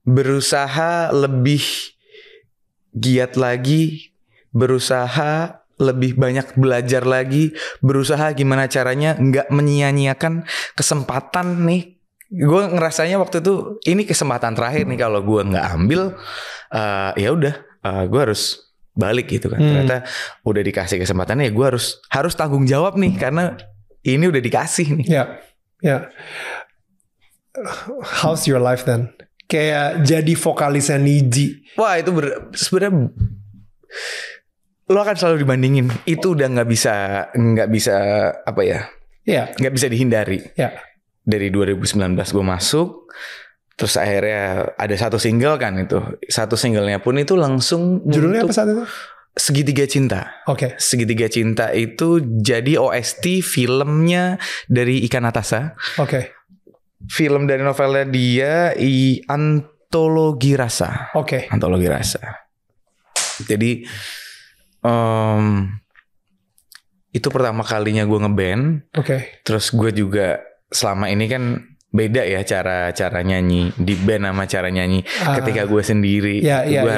berusaha lebih giat lagi, berusaha lebih banyak belajar lagi, berusaha gimana caranya nggak menyia-nyiakan kesempatan nih. Gue ngerasanya waktu itu ini kesempatan terakhir nih, kalau gue nggak ambil ya udah gue harus balik gitu kan. Ternyata udah dikasih kesempatannya, ya gue harus tanggung jawab nih karena ini udah dikasih nih. Ya. How's your life then? Kayak jadi vokalisnya Niji. Wah itu sebenarnya lo akan selalu dibandingin. Itu udah nggak bisa apa ya? Nggak bisa dihindari. Dari 2019 gue masuk, terus akhirnya ada satu single kan itu. Satu singlenya pun itu langsung judulnya apa saat itu? Segitiga Cinta. Segitiga Cinta itu jadi OST filmnya dari Ika Natasha. Film dari novelnya dia Antologi Rasa. Antologi Rasa. Jadi itu pertama kalinya gue ngeband. Terus gue juga selama ini kan beda ya cara nyanyi di band sama cara nyanyi ketika gue sendiri. Gue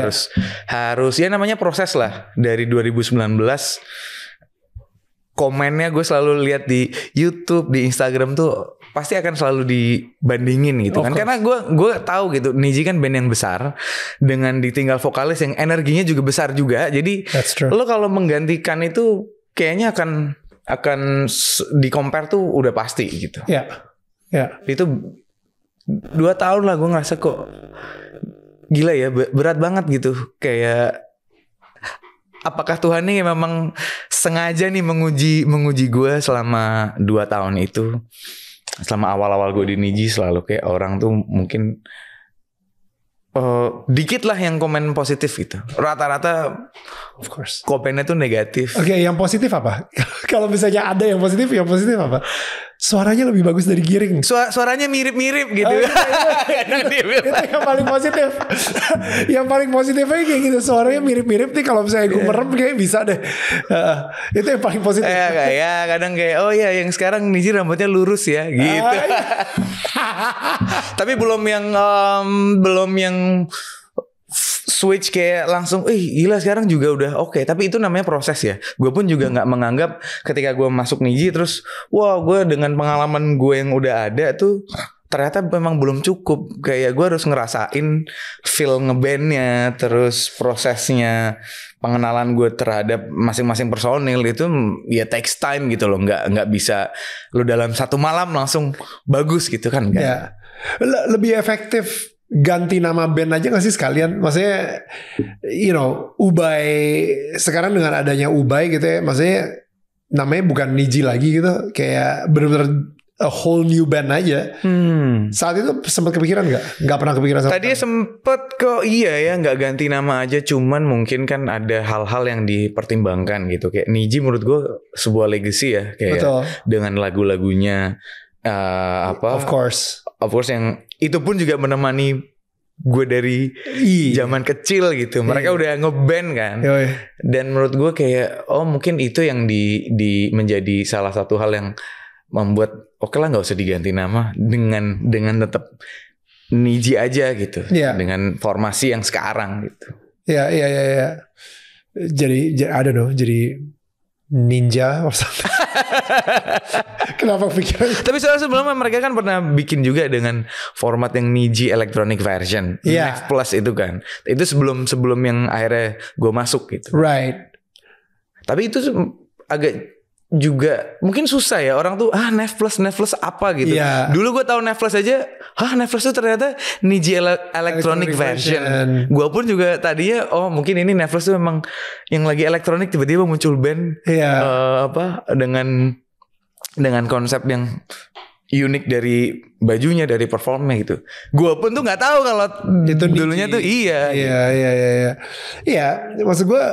harus ya namanya proses lah. Dari 2019 komennya gue selalu lihat di YouTube, di Instagram tuh pasti akan selalu dibandingin gitu kan. Karena gue tahu gitu, Niji kan band yang besar dengan ditinggal vokalis yang energinya juga besar juga. Jadi lo kalau menggantikan itu kayaknya akan di compare tuh udah pasti gitu. Itu 2 tahun lah gue ngerasa kok gila ya, berat banget gitu. Kayak apakah Tuhan ini memang sengaja nih menguji gue selama 2 tahun itu. Selama awal-awal gue di Niji selalu kayak orang tuh mungkin dikit lah yang komen positif gitu. Rata-rata of course komennya tuh negatif. Yang positif apa? Kalau misalnya ada yang positif apa? Suaranya lebih bagus dari Giring. Suaranya mirip-mirip gitu. Itu yang paling positif. Yang paling positifnya kayak gitu, suaranya mirip-mirip nih, kalau misalnya gue merem kayak bisa deh. Itu yang paling positif. Ya kadang kayak yang sekarang Niji rambutnya lurus ya gitu. Tapi belum yang switch kayak langsung, gila sekarang juga udah oke. Tapi itu namanya proses ya. Gue pun juga nggak menganggap ketika gue masuk Niji terus, wah gue dengan pengalaman gue yang udah ada tuh ternyata memang belum cukup. Kayak gue harus ngerasain feel ngebandnya, terus prosesnya pengenalan gue terhadap masing-masing personil itu ya takes time gitu loh. Nggak bisa lu dalam satu malam langsung bagus gitu kan. Ya. Lebih efektif ganti nama band aja gak sih sekalian? Maksudnya Ubay sekarang dengan adanya Ubay gitu ya, maksudnya namanya bukan Niji lagi gitu, kayak benar-benar a whole new band aja. Saat itu sempat kepikiran gak? Gak pernah kepikiran sama tadi sempet kok, iya ya, gak ganti nama aja. Cuman mungkin kan ada hal-hal yang dipertimbangkan gitu. Kayak Niji menurut gue sebuah legacy ya. Kayak Betul. dengan lagu-lagunya Of course yang itu pun juga menemani gue dari zaman kecil gitu. Mereka udah ngeband kan. Dan menurut gue kayak mungkin itu yang di menjadi salah satu hal yang membuat oke lah nggak usah diganti nama dengan tetap Niji aja gitu. Dengan formasi yang sekarang gitu. Ya. Jadi I don't know, jadi Ninja or something. Kenapa pikiran? Tapi soalnya sebelumnya mereka kan pernah bikin juga dengan format yang Niji Electronic Version, Next Plus itu kan. Itu sebelum yang akhirnya gue masuk gitu. Right. Tapi itu agak juga mungkin susah ya orang tuh Next Plus apa gitu. Dulu gue tahu Next Plus aja, Next Plus itu ternyata Niji Electronic Version. Gue pun juga tadinya mungkin ini Next Plus itu memang yang lagi elektronik, tiba-tiba muncul band dengan konsep yang unik dari bajunya, dari performnya gitu. Gue pun tuh nggak tahu kalau itu dulunya tuh Iya. Maksud gue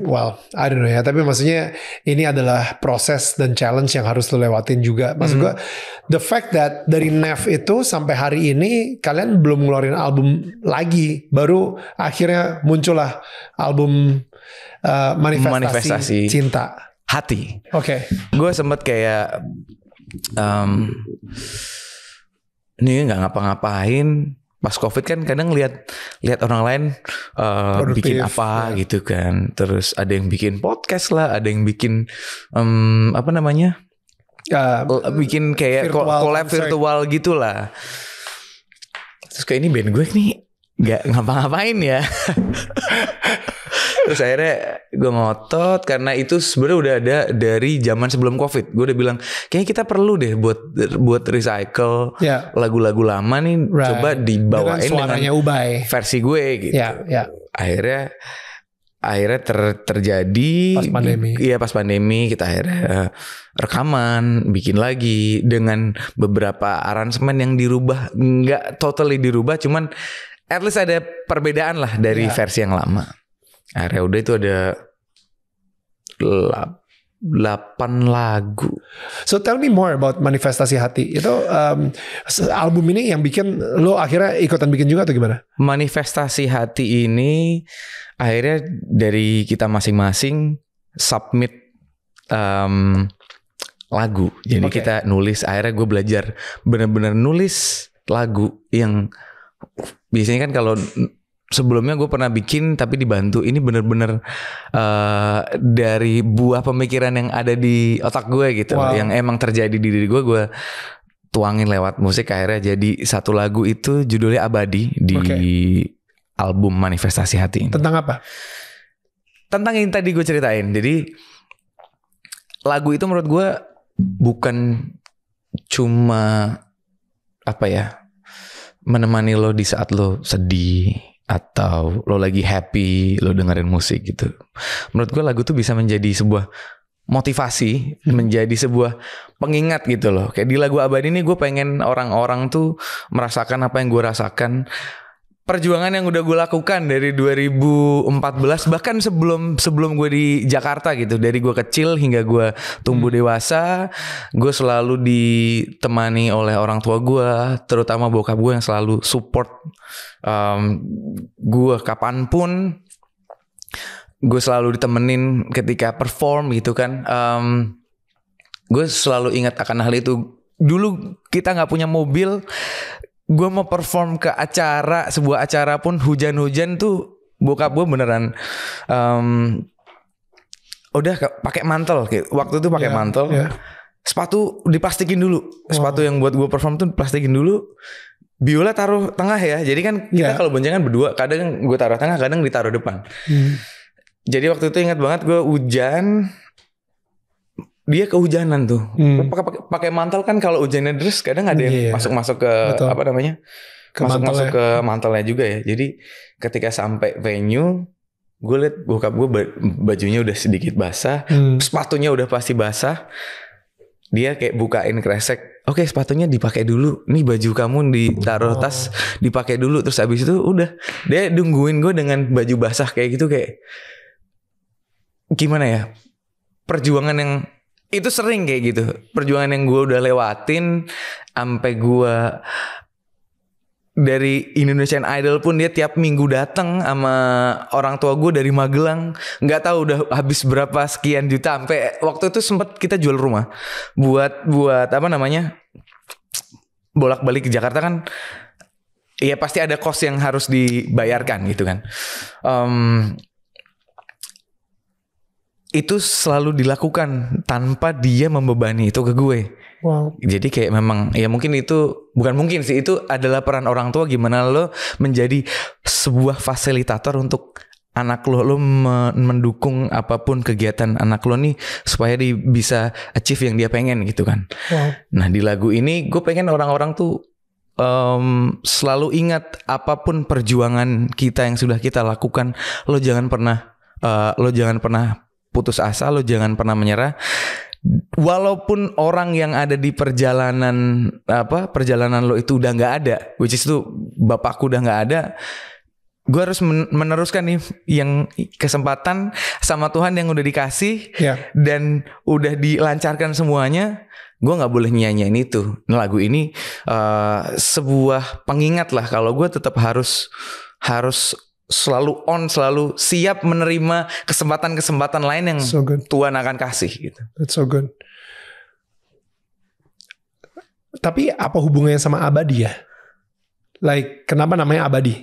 well, I don't know ya. Tapi maksudnya ini adalah proses dan challenge yang harus lo lewatin juga. Maksud gue, the fact that dari Nev itu sampai hari ini kalian belum ngeluarin album lagi, baru akhirnya muncullah album Manifestasi Cinta Hati. Oke. Gue sempet kayak ini nggak ngapa-ngapain. Pas COVID kan kadang lihat orang lain bikin apa gitu kan. Terus ada yang bikin podcast lah, ada yang bikin bikin kayak collab virtual gitulah. Terus kayak ini band gue nih nggak ngapa-ngapain ya. Terus akhirnya gue ngotot karena itu sebenarnya udah ada dari zaman sebelum COVID. Gue udah bilang kayaknya kita perlu deh buat recycle lagu-lagu lama nih, coba dibawain dengan Ubay versi gue gitu. Akhirnya terjadi pas pandemi. Iya, pas pandemi kita akhirnya rekaman, bikin lagi dengan beberapa aransemen yang dirubah, nggak totally dirubah, cuman at least ada perbedaan lah dari versi yang lama. Akhirnya udah itu ada 8 lagu. So tell me more about Manifestasi Hati. Itu album ini yang bikin lo akhirnya ikutan bikin juga atau gimana? Manifestasi Hati ini akhirnya dari kita masing-masing submit lagu. Jadi kita nulis. Akhirnya gue belajar benar-benar nulis lagu yang biasanya kan kalau sebelumnya gue pernah bikin tapi dibantu. Ini bener-bener dari buah pemikiran yang ada di otak gue gitu. Yang emang terjadi di diri gue tuangin lewat musik. Akhirnya jadi satu lagu itu judulnya Abadi di album Manifestasi Hati ini. Tentang apa? Tentang yang tadi gue ceritain. Jadi lagu itu menurut gue bukan cuma menemani lo di saat lo sedih atau lo lagi happy, lo dengerin musik gitu. Menurut gue lagu tuh bisa menjadi sebuah motivasi, menjadi sebuah pengingat gitu loh. Kayak di lagu Abadi ini gue pengen orang-orang tuh merasakan apa yang gue rasakan. Perjuangan yang udah gue lakukan dari 2014, bahkan sebelum gue di Jakarta gitu. Dari gue kecil hingga gue tumbuh dewasa, gue selalu ditemani oleh orang tua gue, terutama bokap gue yang selalu support gue kapanpun. Gue selalu ditemenin ketika perform gitu kan. Gue selalu ingat akan hal itu. Dulu kita gak punya mobil, gue mau perform ke sebuah acara pun hujan-hujan tuh bokap gue beneran udah pakai mantel kayak waktu itu pakai mantel. Sepatu diplastikin dulu. Sepatu yang buat gue perform tuh plastikin dulu. Biola taruh tengah ya. Jadi kan kita kalau boncengan berdua, kadang gue taruh tengah, kadang ditaruh depan. Jadi waktu itu ingat banget gue hujan, dia kehujanan tuh. Pakai mantel kan kalau hujannya deras kadang ada yang masuk ke apa namanya? Masuk ke mantelnya juga ya. Jadi ketika sampai venue, gue liat bokap gue bajunya udah sedikit basah, sepatunya udah pasti basah. Dia kayak bukain kresek, oke sepatunya dipakai dulu, nih baju kamu ditaruh tas, dipakai dulu, terus abis itu udah dia nungguin gue dengan baju basah kayak gitu, kayak gimana ya, perjuangan yang itu sering kayak gitu, perjuangan yang gue udah lewatin, sampai gue dari Indonesian Idol pun dia tiap minggu datang sama orang tua gue dari Magelang, nggak tahu udah habis berapa sekian juta, sampai waktu itu sempat kita jual rumah buat apa namanya, bolak-balik ke Jakarta kan, ya pasti ada cost yang harus dibayarkan gitu kan. Itu selalu dilakukan tanpa dia membebani itu ke gue. Wow. Jadi kayak memang ya mungkin itu bukan mungkin sih, itu adalah peran orang tua gimana lo menjadi sebuah fasilitator untuk anak lo mendukung apapun kegiatan anak lo nih supaya dia bisa achieve yang dia pengen gitu kan. Wow. Nah di lagu ini gue pengen orang-orang tuh selalu ingat apapun perjuangan kita yang sudah kita lakukan, lo jangan pernah putus asa, lo jangan pernah menyerah. Walaupun orang yang ada di perjalanan lo itu udah nggak ada, which is itu bapakku udah nggak ada, gue harus meneruskan nih yang kesempatan sama Tuhan yang udah dikasih dan udah dilancarkan semuanya. Gue nggak boleh nyanyiin itu. Nah, lagu ini sebuah pengingat lah kalau gue tetap harus selalu selalu siap menerima kesempatan-kesempatan lain yang Tuhan akan kasih gitu. That's so good. Tapi apa hubungannya sama Abadi ya? Like kenapa namanya Abadi?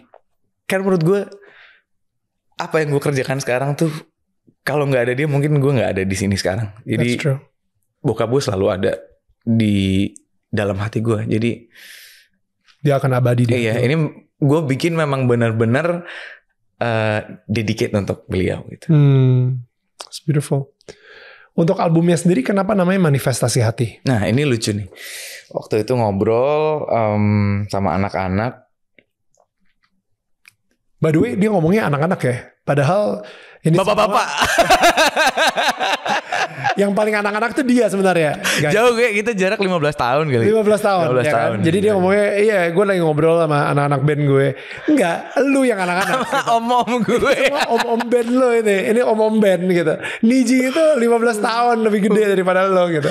Kan menurut gue apa yang gue kerjakan sekarang tuh kalau nggak ada dia mungkin gue nggak ada di sini sekarang. Jadi bokap gue selalu ada di dalam hati gue. Jadi dia akan abadi. Iya, ini gue bikin memang benar-benar dedicate untuk beliau gitu. It's beautiful. Untuk albumnya sendiri kenapa namanya Manifestasi Hati? Nah ini lucu nih. Waktu itu ngobrol sama anak-anak. By the way dia ngomongnya anak-anak ya. Padahal ini bapak-bapak. Yang paling anak-anak tuh dia sebenarnya. Guys. Jauh kayak kita jarak 15 tahun kali. 15 tahun. 15 ya tahun. Kan? Jadi dia ngomongnya, iya gue lagi ngobrol sama anak-anak band gue. Enggak, lu yang anak-anak. Gitu. Om-om gue. Semua om-om band lo ini. Ini om-om band gitu. Niji itu 15 tahun lebih gede daripada lo gitu.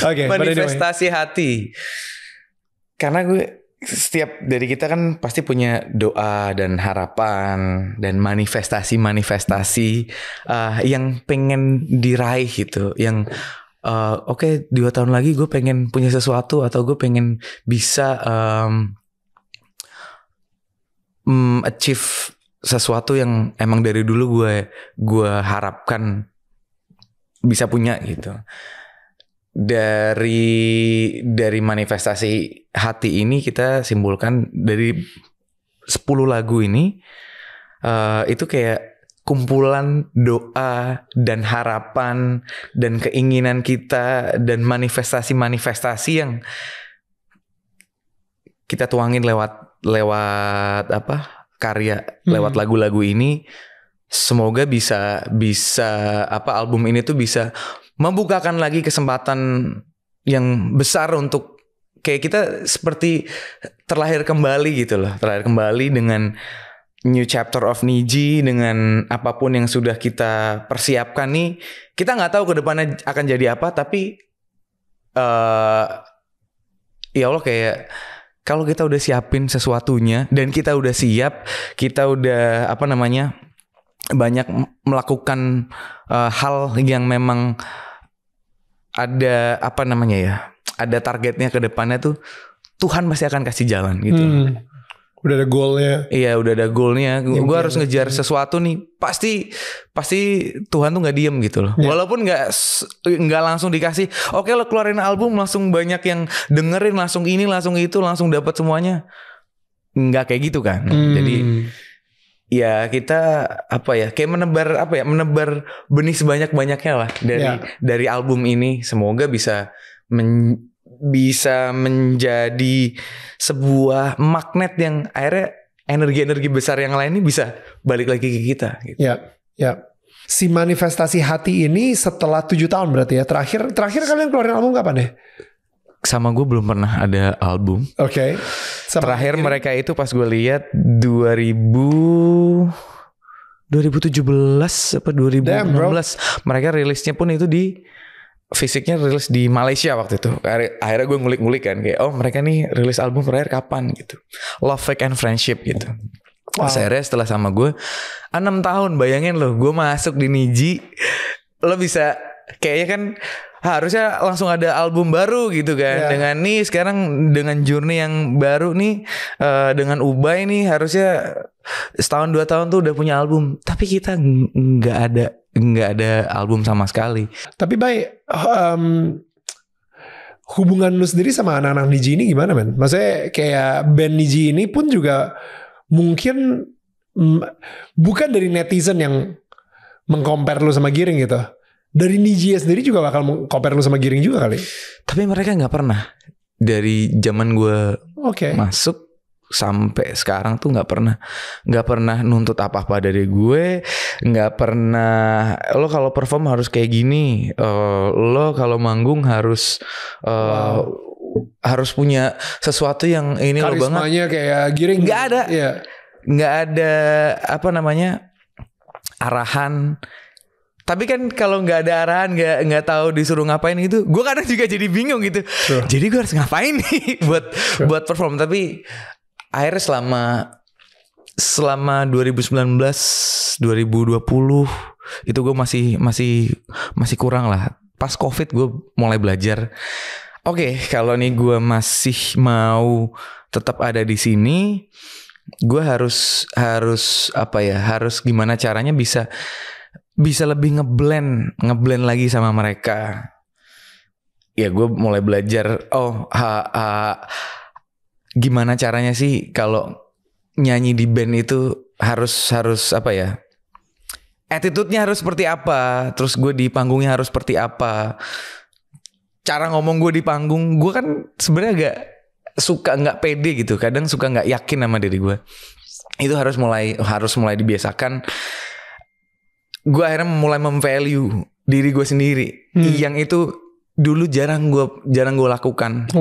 Oke. Manifestasi hati. Karena gue setiap dari kita kan pasti punya doa dan harapan dan manifestasi yang pengen diraih gitu, yang oke, 2 tahun lagi gue pengen punya sesuatu atau gue pengen bisa achieve sesuatu yang emang dari dulu gue harapkan bisa punya gitu. Dari manifestasi hati ini kita simpulkan dari 10 lagu ini itu kayak kumpulan doa dan harapan dan keinginan kita dan manifestasi yang kita tuangin lewat karya, lewat lagu-lagu ini. Semoga bisa album ini tuh bisa membukakan lagi kesempatan yang besar untuk kayak kita seperti terlahir kembali gitu loh. Terlahir kembali dengan new chapter of Niji, dengan apapun yang sudah kita persiapkan nih. Kita gak tahu ke depannya akan jadi apa, tapi ya Allah kayak kalau kita udah siapin sesuatunya dan kita udah siap, kita udah banyak melakukan hal yang memang ada ada targetnya ke depannya tuh, Tuhan pasti akan kasih jalan gitu. Udah ada goalnya. Iya, udah ada goalnya. Gue harus ngejar sesuatu nih. Pasti Tuhan tuh nggak diem gitu loh. Walaupun nggak langsung dikasih. Oke, lo keluarin album langsung banyak yang dengerin, langsung ini, langsung itu, langsung dapat semuanya. Nggak kayak gitu kan. Jadi ya kita kayak menebar benih sebanyak-banyaknya lah dari album ini. Semoga bisa menjadi sebuah magnet yang akhirnya energi-energi besar yang lain ini bisa balik lagi ke kita gitu. Ya. Si Manifestasi Hati ini setelah 7 tahun berarti ya. Terakhir kalian keluarin album kapan ya? Sama gue belum pernah ada album. Oke. Terakhir mereka itu pas gue lihat 2017 apa 2016. Damn, mereka rilisnya pun itu di fisiknya rilis di Malaysia waktu itu. Akhirnya gue ngulik-ngulik kan kayak mereka nih rilis album terakhir kapan gitu. Love, Fake and Friendship gitu. Akhirnya setelah sama gue 6 tahun, bayangin loh, gue masuk di Niji, lo bisa kayaknya kan harusnya langsung ada album baru gitu kan. Dengan nih sekarang dengan Journey yang baru nih, dengan Ubay nih harusnya setahun 2 tahun tuh udah punya album. Tapi kita nggak ada album sama sekali. Tapi baik, hubungan lu sendiri sama anak-anak Niji ini gimana men? Maksudnya kayak band Niji ini pun juga mungkin bukan dari netizen yang meng-compare lu sama Giring gitu. Dari Niji sendiri juga bakal meng-compare lu sama Giring juga kali. Tapi mereka gak pernah. Dari zaman gue masuk sampai sekarang tuh nggak pernah nuntut apa-apa dari gue, nggak pernah lo kalau perform harus kayak gini, lo kalau manggung harus harus punya sesuatu yang ini lo banget. Karismanya kayak Giring nggak ada, nggak ada arahan. Tapi kan kalau nggak ada arahan, nggak tahu disuruh ngapain gitu, gue kadang juga jadi bingung gitu. Jadi gue harus ngapain nih buat perform. Tapi akhirnya selama 2019 2020 itu gue masih kurang lah. Pas COVID gue mulai belajar. Oke, kalau nih gue masih mau tetap ada di sini, gue harus gimana caranya bisa lebih ngeblend lagi sama mereka. Ya gue mulai belajar. Gimana caranya sih kalau nyanyi di band itu harus attitude-nya harus seperti apa, terus gue di panggungnya harus seperti apa, cara ngomong gue di panggung. Gue kan sebenarnya nggak pede gitu, kadang suka nggak yakin sama diri gue. Itu harus mulai dibiasakan. Gue akhirnya mulai memvalue diri gue sendiri, yang itu dulu jarang gue lakukan.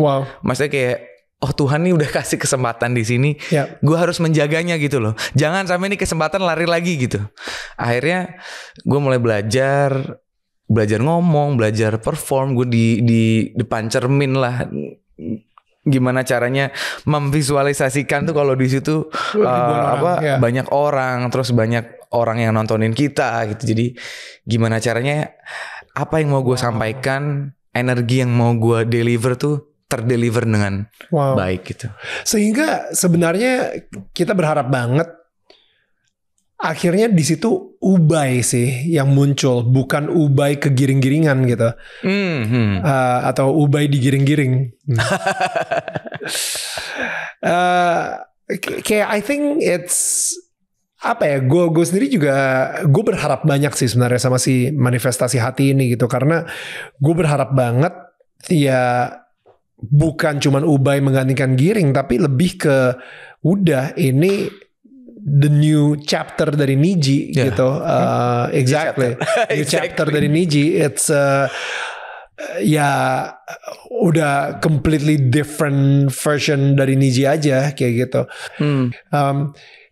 Maksudnya kayak Tuhan nih udah kasih kesempatan di sini, gue harus menjaganya gitu loh. Jangan sampai nih kesempatan lari lagi gitu. Akhirnya gue mulai belajar ngomong, belajar perform. Gue di depan cermin lah. Gimana caranya memvisualisasikan tuh kalau di situ banyak orang, terus banyak orang yang nontonin kita gitu. Jadi gimana caranya, apa yang mau gue sampaikan, energi yang mau gue deliver tuh terdeliver dengan baik gitu. Sehingga sebenarnya kita berharap banget akhirnya di situ Ubay sih yang muncul, bukan Ubay kegiring-giringan gitu. Atau Ubay digiring-giring. Kayak I think it's gue sendiri juga gue berharap banyak sih sebenarnya sama si Manifestasi Hati ini gitu, karena gue berharap banget ya bukan cuman Ubay menggantikan Giring, tapi lebih ke udah ini the new chapter dari Niji gitu. Exactly. New chapter dari Niji. It's udah completely different version dari Niji aja kayak gitu.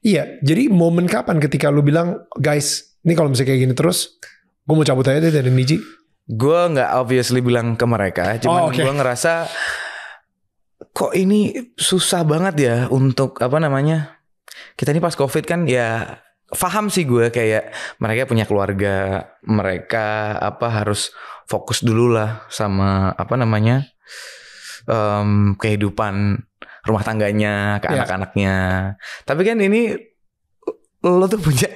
Iya, jadi momen kapan ketika lu bilang, guys, ini kalau misalnya kayak gini terus, gue mau cabut aja deh dari Niji? Gue nggak obviously bilang ke mereka, cuman gue ngerasa kok ini susah banget ya untuk kita ini pas COVID kan ya paham sih gue kayak mereka punya keluarga, mereka harus fokus dulu lah sama kehidupan rumah tangganya, ke Iya. anak-anaknya. Tapi kan ini lo tuh punya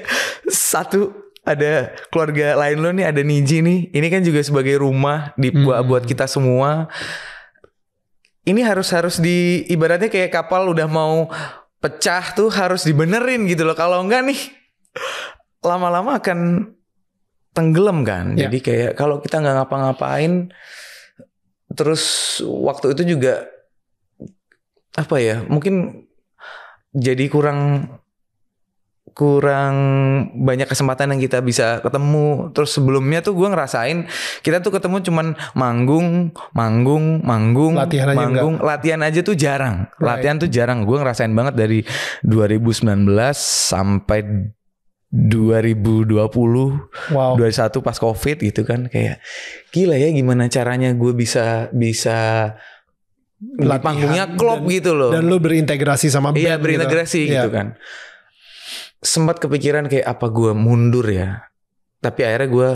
ada keluarga lain lo nih, ada Niji nih. Ini kan juga sebagai rumah buat kita semua. Ini harus ibaratnya kayak kapal udah mau pecah tuh harus dibenerin gitu loh. Kalau enggak nih lama-lama akan tenggelam kan. Ya. Jadi kayak kalau kita nggak ngapa-ngapain, terus waktu itu juga apa ya, mungkin jadi kurang banyak kesempatan yang kita bisa ketemu. Terus sebelumnya tuh gue ngerasain kita tuh ketemu cuman manggung, latihan aja tuh jarang. Right. Latihan tuh jarang. Gue ngerasain banget dari 2019 sampai 2020, Wow. 21 pas COVID gitu kan, kayak gila ya gimana caranya gue bisa di panggungnya klop gitu loh. Dan lu berintegrasi sama band. Iya, berintegrasi gitu kan. Sempat kepikiran kayak apa gue mundur ya. Tapi akhirnya gue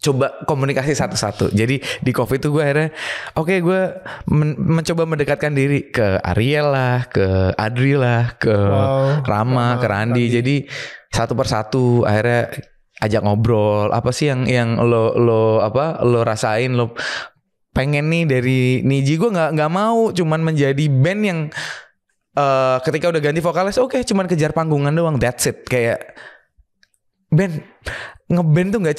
coba komunikasi satu-satu. Jadi di COVID itu gue akhirnya gue mencoba mendekatkan diri ke Ariel lah, ke Adri lah, ke Rama, ke Randi. Jadi satu persatu akhirnya ajak ngobrol. Apa sih yang lo rasain, lo pengen nih dari Niji. Gue nggak mau cuman menjadi band yang ketika udah ganti vokalis, cuman kejar panggungan doang, that's it. Kayak band ngeband tuh nggak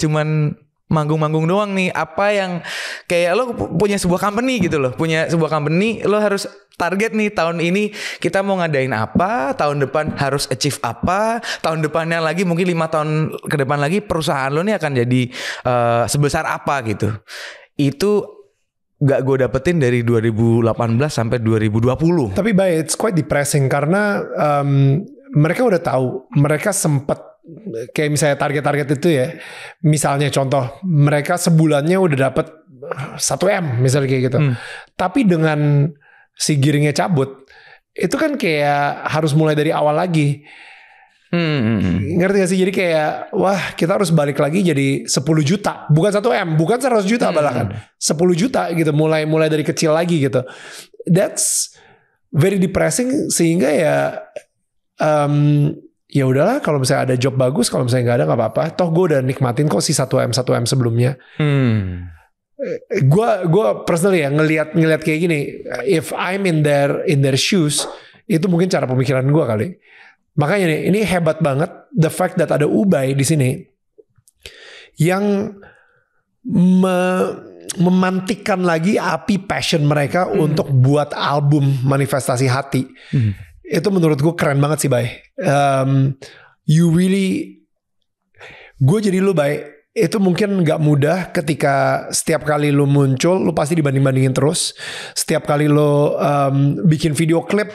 cuman manggung-manggung doang nih. Apa yang kayak lo punya sebuah company gitu loh, lo harus target nih tahun ini kita mau ngadain apa, tahun depan harus achieve apa, tahun depannya lagi mungkin 5 tahun ke depan lagi perusahaan lo nih akan jadi sebesar apa gitu. Itu gak gue dapetin dari 2018 sampai 2020. Tapi it's quite depressing karena mereka udah tahu, mereka sempet kayak misalnya target-target itu ya. Misalnya contoh, mereka sebulannya udah dapet 1M misalnya kayak gitu. Tapi dengan si Giringnya cabut, itu kan kayak harus mulai dari awal lagi. Ngerti gak sih? Jadi kayak wah kita harus balik lagi jadi 10 juta, bukan 1M, bukan 100 juta bahkan 10 juta gitu, mulai dari kecil lagi gitu. That's very depressing. Sehingga ya udahlah, kalau misalnya ada job bagus, kalau misalnya nggak ada nggak apa-apa, toh gue udah nikmatin kok si 1M sebelumnya. Gue personally ya ngelihat kayak gini, if I'm in their shoes, itu mungkin cara pemikiran gue kali. Makanya nih, ini hebat banget the fact that ada Ubay di sini yang memantikkan lagi api passion mereka untuk buat album Manifestasi Hati. Itu menurut gue keren banget sih, Bay. Gue jadi lu, Bay, itu mungkin gak mudah ketika setiap kali lu muncul, lu pasti dibanding-bandingin terus. Setiap kali lu bikin video klip,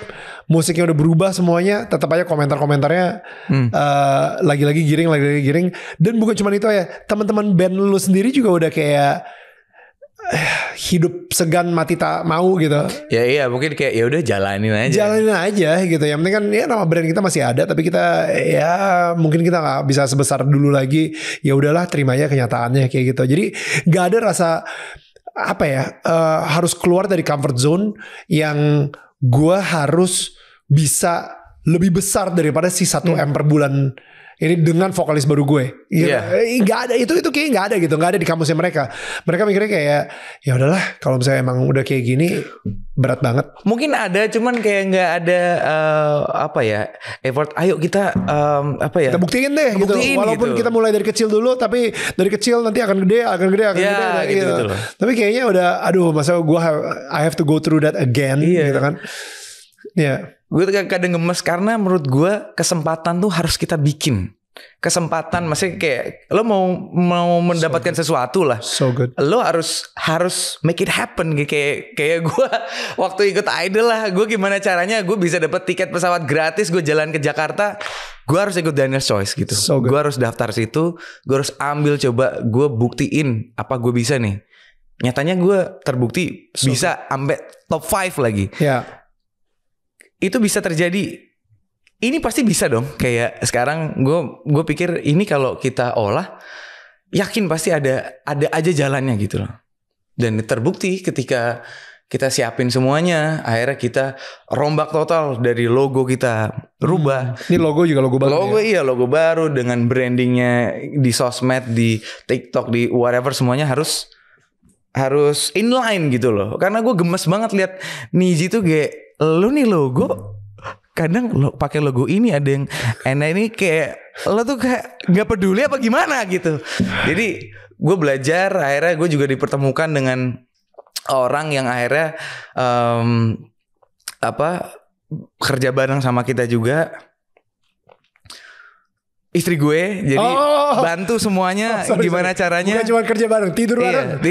musiknya udah berubah semuanya, tetap aja komentar-komentarnya lagi-lagi giring. Dan bukan cuma itu ya, teman-teman band lu sendiri juga udah kayak hidup segan mati tak mau gitu. Ya iya, mungkin kayak ya udah jalanin aja gitu. Yang penting kan ya nama brand kita masih ada, tapi kita ya mungkin kita nggak bisa sebesar dulu lagi. Ya udahlah, terima aja kenyataannya kayak gitu. Jadi nggak ada rasa apa ya, harus keluar dari comfort zone yang gue harus bisa lebih besar daripada si 1M per bulan ini dengan vokalis baru gue. Nggak ada, itu kayak nggak ada gitu, nggak ada di kamusnya mereka. Mereka mikirnya kayak ya udahlah, kalau misalnya emang udah kayak gini berat banget. Mungkin ada, cuman kayak nggak ada effort. Ayo kita kita buktiin deh gitu. Walaupun kita mulai dari kecil dulu, tapi dari kecil nanti akan gede gitu. Tapi kayaknya udah, aduh, masa gue I have to go through that again gitu kan. Gue kadang gemes karena menurut gue kesempatan tuh harus kita bikin. Kesempatan, maksudnya kayak lo mau mendapatkan sesuatu lah. So good. Lo harus make it happen. Kayak gue waktu ikut Idol lah, gue gimana caranya gue bisa dapat tiket pesawat gratis, gue jalan ke Jakarta, gue harus ikut Daniel's Choice gitu. Gue harus daftar situ, gue harus ambil, coba gue buktiin apa gue bisa nih. Nyatanya gue terbukti bisa sampai top 5 lagi. Itu bisa terjadi. Ini pasti bisa dong. Kayak sekarang gue pikir ini kalau kita olah, yakin pasti ada aja jalannya gitu loh. Dan terbukti ketika kita siapin semuanya. Akhirnya kita rombak total dari logo kita rubah. Ini logo juga logo baru. Logo iya logo baru dengan brandingnya di sosmed, di TikTok, di whatever semuanya harus inline gitu loh. Karena gue gemes banget lihat Niji tuh kayak lu nih logo kadang lo pakai logo ini ada yang ini kayak lo tuh kayak nggak peduli apa gimana gitu. Jadi gue belajar, akhirnya gue juga dipertemukan dengan orang yang akhirnya kerja bareng sama kita juga. Istri gue jadi bantu semuanya gimana caranya. Bukan cuma kerja bareng, tidur bareng.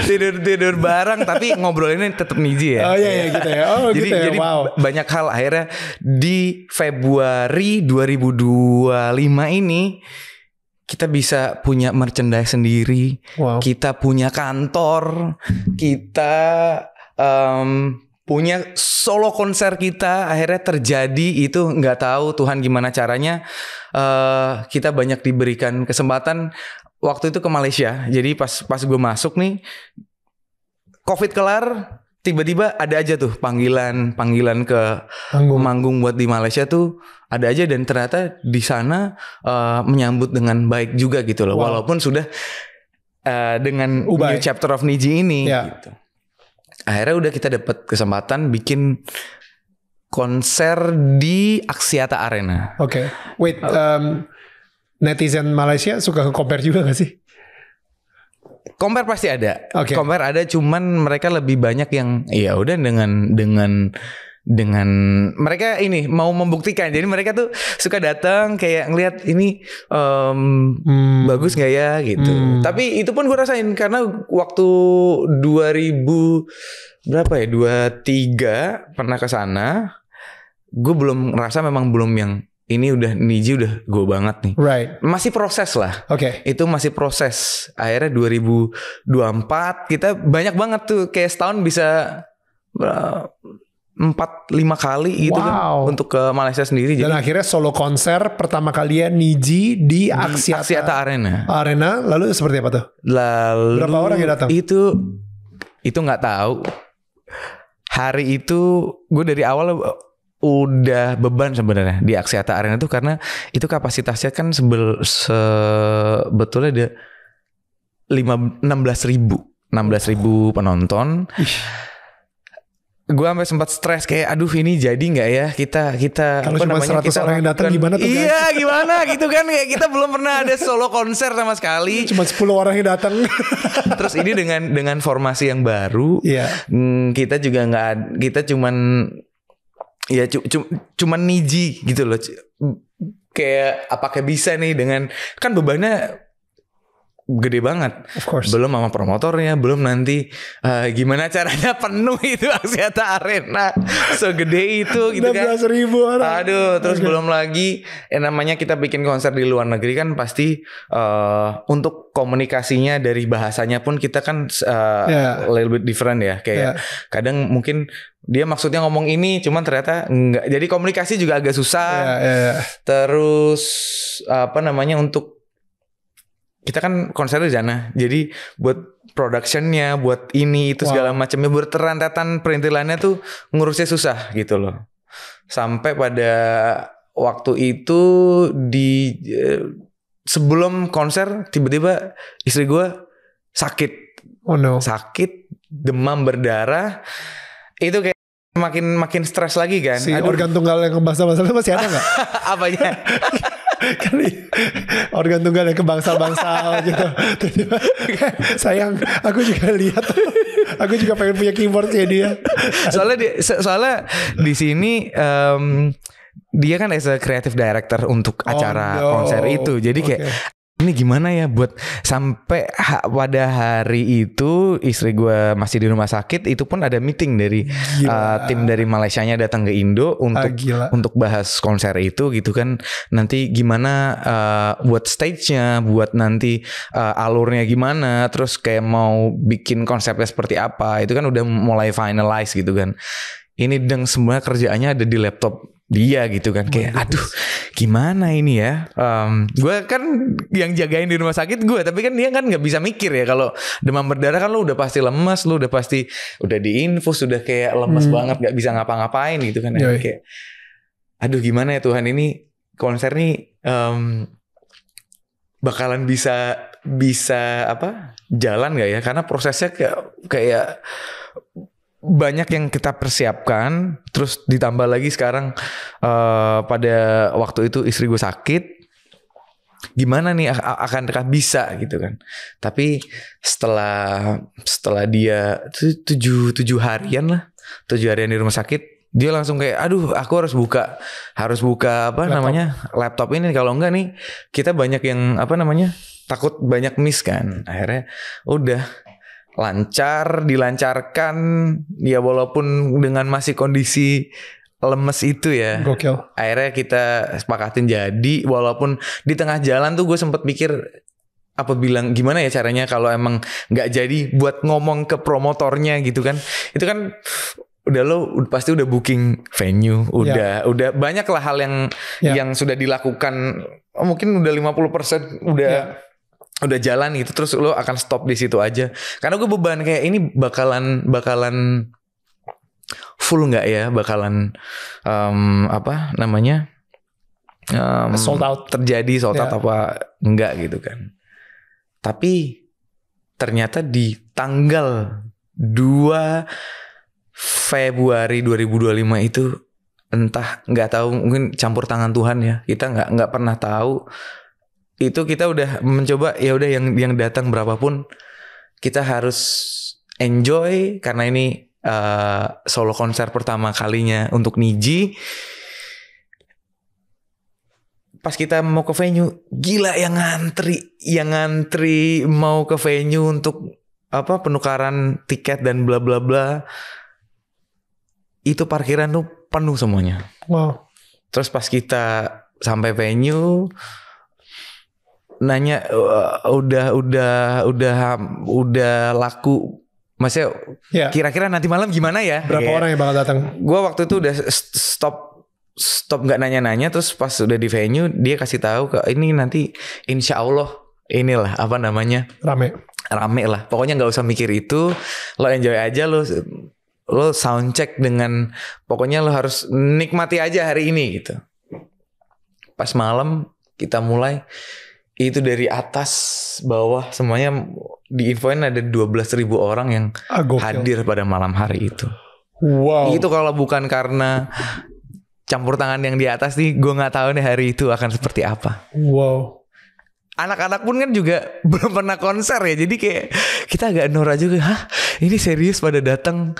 Tidur bareng tapi ngobrolinnya tetap Niji ya. Oh iya gitu ya. Jadi wow. Banyak hal akhirnya di Februari 2025 ini kita bisa punya merchandise sendiri. Wow. Kita punya kantor, kita punya solo konser kita akhirnya terjadi. Itu nggak tahu Tuhan gimana caranya. Kita banyak diberikan kesempatan. Waktu itu ke Malaysia. Jadi pas gue masuk nih, COVID kelar, tiba-tiba ada aja tuh panggilan ke manggung buat di Malaysia tuh ada aja, dan ternyata di sana menyambut dengan baik juga gitu loh. Wow. Walaupun sudah dengan new chapter of Niji ini gitu. Akhirnya udah kita dapat kesempatan bikin konser di Axiata Arena. Oke. Wait, netizen Malaysia suka compare juga gak sih? Compare pasti ada. Compare ada, cuman mereka lebih banyak yang ya udah dengan mereka ini mau membuktikan. Jadi mereka tuh suka datang kayak ngelihat ini bagus nggak ya gitu. Tapi itu pun gue rasain karena waktu 2023 pernah ke sana, gue belum ngerasa, memang belum yang ini udah Niji udah gue banget nih. Right. Masih proses lah. Itu masih proses. Akhirnya 2024 kita banyak banget tuh, kayak setahun bisa 4-5 kali gitu kan untuk ke Malaysia sendiri. Dan akhirnya solo konser pertama kali ya Niji di Axiata Arena. Lalu seperti apa tuh? Lalu berapa orang yang datang? Itu nggak tahu. Hari itu gue dari awal udah beban sebenarnya di Axiata Arena tuh, karena itu kapasitasnya kan sebetulnya ada 16.000 penonton. Gue sampai sempat stres kayak aduh ini jadi nggak ya kita kalau cuma 100 orang yang datang gimana tuh? Iya gimana gitu kan, kayak kita belum pernah ada solo konser sama sekali. Cuma 10 orang yang datang. Terus ini dengan formasi yang baru, kita juga nggak, kita cuman cuman Niji gitu loh. Kayak apakah bisa nih dengan, kan bebannya gede banget. Of course. Belum sama promotornya, belum nanti gimana caranya penuh itu Axiata Arena segede itu gitu kan. 16.000 orang. Aduh, terus belum lagi namanya kita bikin konser di luar negeri kan pasti untuk komunikasinya dari bahasanya pun kita kan a little bit different ya. Kayak kadang mungkin dia maksudnya ngomong ini, cuman ternyata enggak. Jadi komunikasi juga agak susah. Terus untuk kita kan konser di sana, jadi buat productionnya, buat ini itu segala macamnya, buat rentetan perintilannya tuh ngurusnya susah gitu loh. Sampai pada waktu itu sebelum konser tiba-tiba istri gue sakit. Oh no. Sakit, demam berdarah. Itu kayak makin stres lagi kan. Si organ tunggal yang kebangsal masih ada nggak? Apanya? Kali organ tunggal yang kebangsal gitu. Sayang, aku juga lihat. Aku juga pengen punya keyboard ya dia. Soalnya di sini dia kan as a creative director untuk acara konser itu. Jadi kayak ini gimana ya buat sampai pada hari itu istri gue masih di rumah sakit, itu pun ada meeting dari tim dari Malaysianya datang ke Indo untuk bahas konser itu gitu kan. Nanti gimana buat stage-nya, buat nanti alurnya gimana, terus kayak mau bikin konsepnya seperti apa, itu kan udah mulai finalize gitu kan. Ini semua kerjaannya ada di laptop dia gitu kan. Kayak aduh gimana ini ya. Gue kan yang jagain di rumah sakit gue, tapi kan dia kan gak bisa mikir ya. Kalau demam berdarah kan lu udah pasti lemes, lu udah pasti udah diinfus, udah kayak lemes banget, gak bisa ngapa-ngapain gitu kan. Kayak aduh gimana ya Tuhan, ini konser nih bakalan bisa apa jalan gak ya, karena prosesnya kayak banyak yang kita persiapkan, terus ditambah lagi sekarang pada waktu itu istri gue sakit, gimana nih akankah bisa gitu kan. Tapi setelah dia 7 harian lah, 7 harian di rumah sakit, dia langsung kayak aduh aku harus buka apa namanya laptop ini, kalau enggak nih kita banyak yang apa namanya takut banyak miss kan. Akhirnya udah dilancarkan ya, walaupun dengan masih kondisi lemes itu ya. Gokil. Akhirnya kita sepakatin jadi, walaupun di tengah jalan tuh gue sempet mikir apa bilang gimana ya caranya kalau emang nggak jadi buat ngomong ke promotornya gitu kan. Itu kan udah lo pasti udah booking venue, udah banyak lah hal yang sudah dilakukan, mungkin udah 50% udah jalan gitu, terus lo akan stop di situ aja. Karena gue beban kayak ini bakalan full nggak ya, bakalan apa namanya sold out apa enggak gitu kan. Tapi ternyata di tanggal 2 Februari 2025 itu entah nggak tahu, mungkin campur tangan Tuhan ya, kita nggak pernah tahu. Itu kita udah mencoba ya udah yang datang berapapun kita harus enjoy, karena ini solo konser pertama kalinya untuk Niji. Pas kita mau ke venue, gila yang ngantri mau ke venue untuk apa penukaran tiket dan bla bla bla. Itu parkiran tuh penuh semuanya. Wow. Terus pas kita sampai venue, nanya udah laku, maksudnya kira-kira nanti malam gimana ya? Berapa orang yang bakal datang? Gue waktu itu udah stop nggak nanya-nanya, terus pas udah di venue dia kasih tahu ke ini nanti insya Allah inilah apa namanya rame lah. Pokoknya nggak usah mikir itu, lo enjoy aja, lo sound check dengan pokoknya lo harus nikmati aja hari ini gitu. Pas malam kita mulai, itu dari atas bawah semuanya diinfoin ada 12.000 orang yang hadir pada malam hari itu. Wow. Itu kalau bukan karena campur tangan yang di atas nih, gue nggak tahu nih hari itu akan seperti apa. Wow. Anak-anak pun kan juga belum pernah konser ya, jadi kayak kita agak norak juga. Hah, ini serius pada datang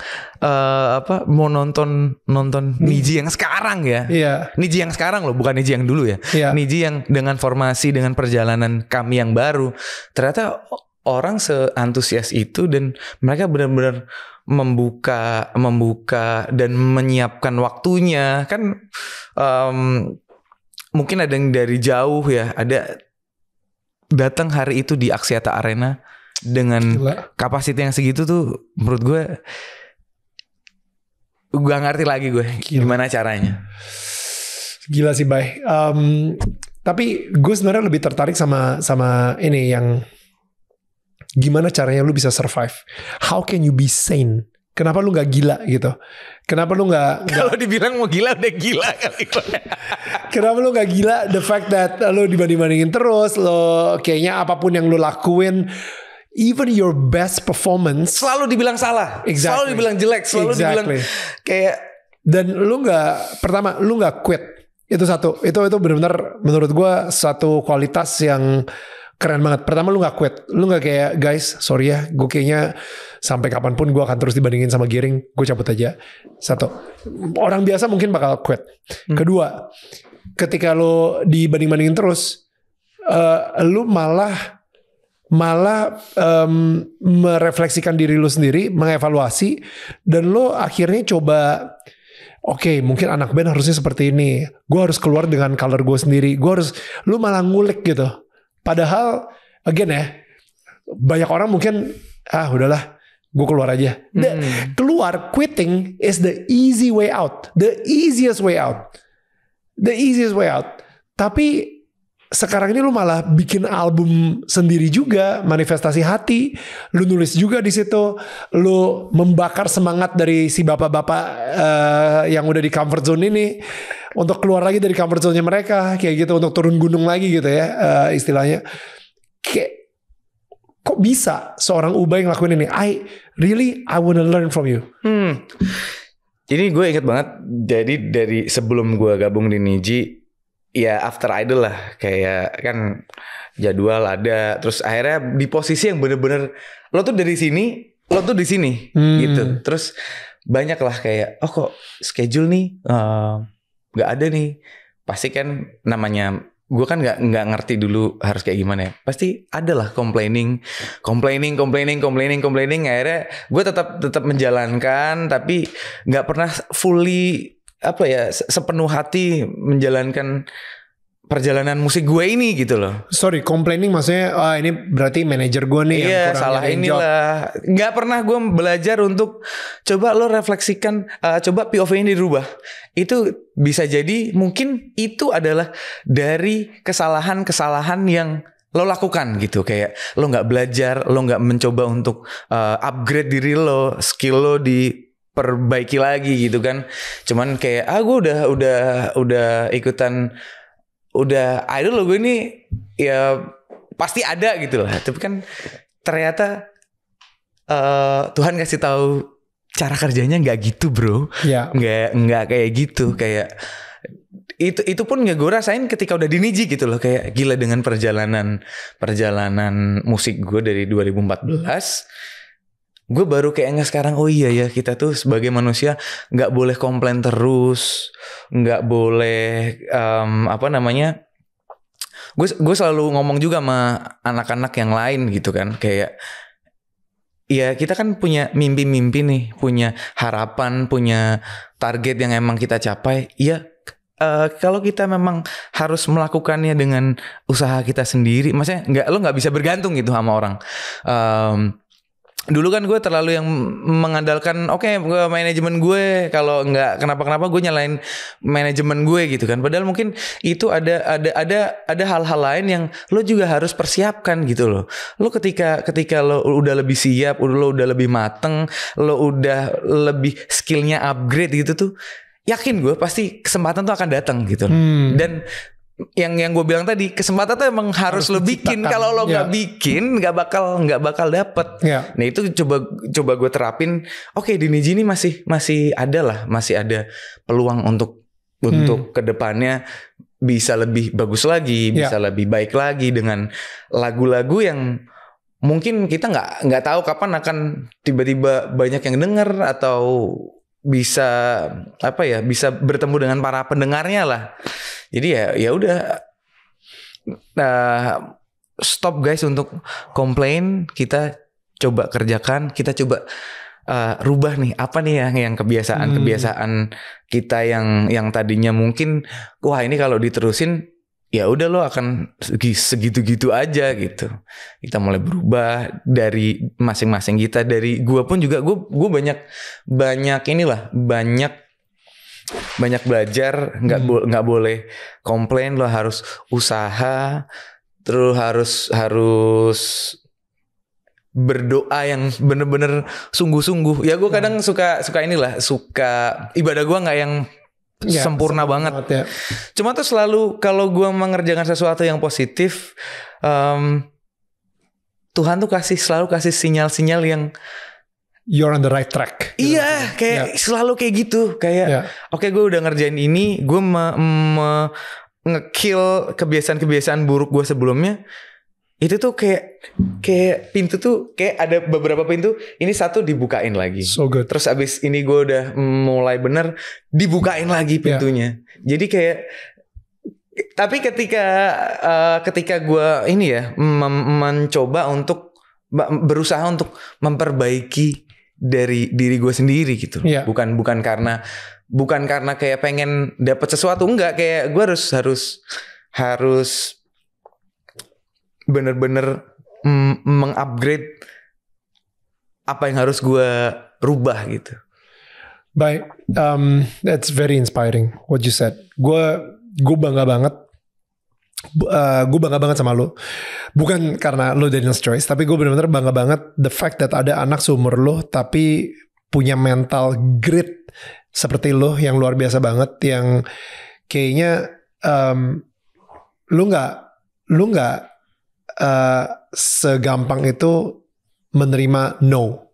mau nonton Niji yang sekarang ya? Iya. Niji yang sekarang loh, bukan Niji yang dulu ya. Iya. Niji yang dengan formasi, dengan perjalanan kami yang baru. Ternyata orang seantusias itu dan mereka benar-benar membuka dan menyiapkan waktunya kan. Mungkin ada yang dari jauh ya, ada datang hari itu di Axiata Arena dengan kapasitas yang segitu tuh, menurut gue gak ngerti lagi gue gimana caranya. Gila sih Bay. Tapi gue sebenarnya lebih tertarik sama ini yang gimana caranya lu bisa survive. How can you be sane? Kenapa lu gak gila gitu? Kenapa lu gak kalau dibilang mau gila udah gila kali. Kenapa lu gak gila? The fact that lu dibanding-bandingin terus, lo kayaknya apapun yang lu lakuin, even your best performance selalu dibilang salah, selalu dibilang jelek, selalu dibilang kayak. Dan lu gak, pertama lu gak quit. Itu satu. Itu benar-benar menurut gue satu kualitas yang keren banget. Pertama lu gak quit. Lu gak kayak guys sorry ya, gue kayaknya sampai kapanpun gue akan terus dibandingin sama Giring, gue cabut aja. Satu. Orang biasa mungkin bakal quit. Kedua, ketika lu dibanding-bandingin terus, lu malah merefleksikan diri lu sendiri, mengevaluasi, dan lu akhirnya coba, oke, mungkin anak band harusnya seperti ini. Gue harus keluar dengan color gue sendiri. Lu malah ngulik gitu. Padahal, again ya, banyak orang mungkin, udahlah, gue keluar aja. Keluar, quitting is the easy way out. The easiest way out. the easiest way out. Tapi sekarang ini lu malah bikin album sendiri juga, manifestasi hati. Lu nulis juga di situ. Lu membakar semangat dari si bapak-bapak yang udah di comfort zone ini untuk keluar lagi dari comfort zone-nya mereka, kayak gitu, untuk turun gunung lagi gitu ya, istilahnya. Kayak kok bisa seorang Ubay ngelakuin ini? I wanna learn from you. Jadi gue inget banget. Jadi dari sebelum gue gabung di Niji, ya after idol lah, kayak kan jadwal ada, terus akhirnya di posisi yang bener-bener lo tuh dari sini, lo tuh di sini gitu. Terus banyak lah kayak, oh kok schedule nih nggak ada nih. Pasti kan namanya gue kan nggak ngerti dulu harus kayak gimana ya. Pasti ada lah complaining. Akhirnya gue tetap menjalankan, tapi nggak pernah fully sepenuh hati menjalankan perjalanan musik gue ini gitu loh. Sorry, complaining maksudnya ini berarti manajer gue nih yang kurang salah inilah. Gak pernah gue belajar untuk coba lo refleksikan, coba POV-nya dirubah. Itu bisa jadi mungkin itu adalah dari kesalahan-kesalahan yang lo lakukan gitu. Kayak lo gak belajar, lo gak mencoba untuk upgrade diri lo, skill lo diperbaiki lagi gitu kan. Cuman kayak gue udah ikutan, udah idol lo gue ini ya pasti ada gitu lah. Tapi kan ternyata Tuhan kasih tahu cara kerjanya nggak gitu bro. Nggak kayak gitu. Kayak itu pun nggak gue rasain ketika udah di Niji gitu loh. Kayak gila dengan perjalanan musik gue dari 2014. Gue baru kayaknya sekarang, oh iya ya, kita tuh sebagai manusia nggak boleh komplain terus, nggak boleh gue selalu ngomong juga sama anak-anak yang lain gitu kan, kayak ya kita kan punya mimpi-mimpi nih, punya harapan, punya target yang emang kita capai. Ya kalau kita memang harus melakukannya dengan usaha kita sendiri, maksudnya lo nggak bisa bergantung gitu sama orang. Dulu kan gue terlalu yang mengandalkan manajemen gue, kalau nggak kenapa-kenapa gue nyalain manajemen gue gitu kan. Padahal mungkin itu ada hal-hal lain yang lo juga harus persiapkan gitu loh. Lo ketika lo udah lebih siap, lo udah lebih mateng, lo udah lebih skillnya upgrade gitu tuh, yakin gue pasti kesempatan tuh akan datang gitu loh. Dan yang gue bilang tadi, kesempatan tuh emang harus lo bikin. Kalau lo nggak bikin, nggak bakal dapet. Nah itu coba gue terapin. Oke, di Niji ini masih ada peluang untuk kedepannya bisa lebih bagus lagi, bisa lebih baik lagi dengan lagu-lagu yang mungkin kita nggak tahu kapan akan tiba-tiba banyak yang denger, atau bisa bisa bertemu dengan para pendengarnya lah. Jadi ya udah, stop guys untuk komplain. Kita coba kerjakan, kita coba rubah nih apa nih yang kebiasaan kita yang tadinya mungkin wah ini kalau diterusin ya udah lo akan segitu-gitu aja gitu. Kita mulai berubah dari masing-masing kita. Dari gue pun juga gue banyak belajar. Nggak boleh komplain. Lo harus usaha, terus harus berdoa yang bener-bener sungguh-sungguh. Ya gue kadang suka ibadah gue nggak yang sempurna banget ya. Cuma tuh selalu kalau gue mengerjakan sesuatu yang positif, Tuhan tuh selalu kasih sinyal-sinyal yang you're on the right track. Iya, kayak selalu kayak gitu. Kayak oke, gue udah ngerjain ini, gue nge-kill kebiasaan-kebiasaan buruk gue sebelumnya. Itu tuh kayak pintu tuh kayak ada beberapa pintu, ini satu dibukain lagi. So good. Terus abis ini gue udah mulai bener, dibukain lagi pintunya. Jadi kayak tapi ketika gue ini ya mencoba untuk berusaha untuk memperbaiki dari diri gue sendiri gitu. Bukan karena kayak pengen dapet sesuatu, enggak, kayak gue harus bener-bener mengupgrade apa yang harus gue rubah gitu. Baik, that's very inspiring what you said. Gue gue bangga banget. Gue bangga banget sama lo. Bukan karena lo Daniel's Choice, tapi gue benar-benar bangga banget the fact that ada anak seumur lo tapi punya mental grit seperti lo yang luar biasa banget, yang kayaknya lo nggak segampang itu menerima no.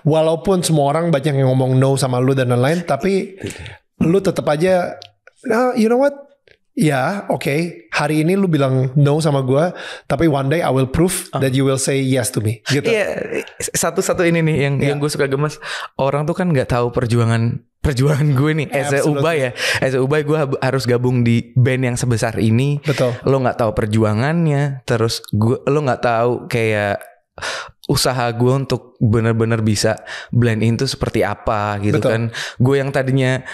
Walaupun semua orang banyak yang ngomong no sama lo dan lain-lain, tapi lo tetap aja, you know what? Ya, oke. Hari ini lu bilang no sama gue, tapi one day I will prove that you will say yes to me. Gitu. Iya, satu-satu ini nih yang gue suka gemes. Orang tuh kan nggak tahu perjuangan gue nih. As a Ubay gue harus gabung di band yang sebesar ini. Betul. Lo nggak tahu perjuangannya, terus lo nggak tahu kayak usaha gue untuk benar-benar bisa blend in tuh seperti apa gitu. Betul. Kan. Gue yang tadinya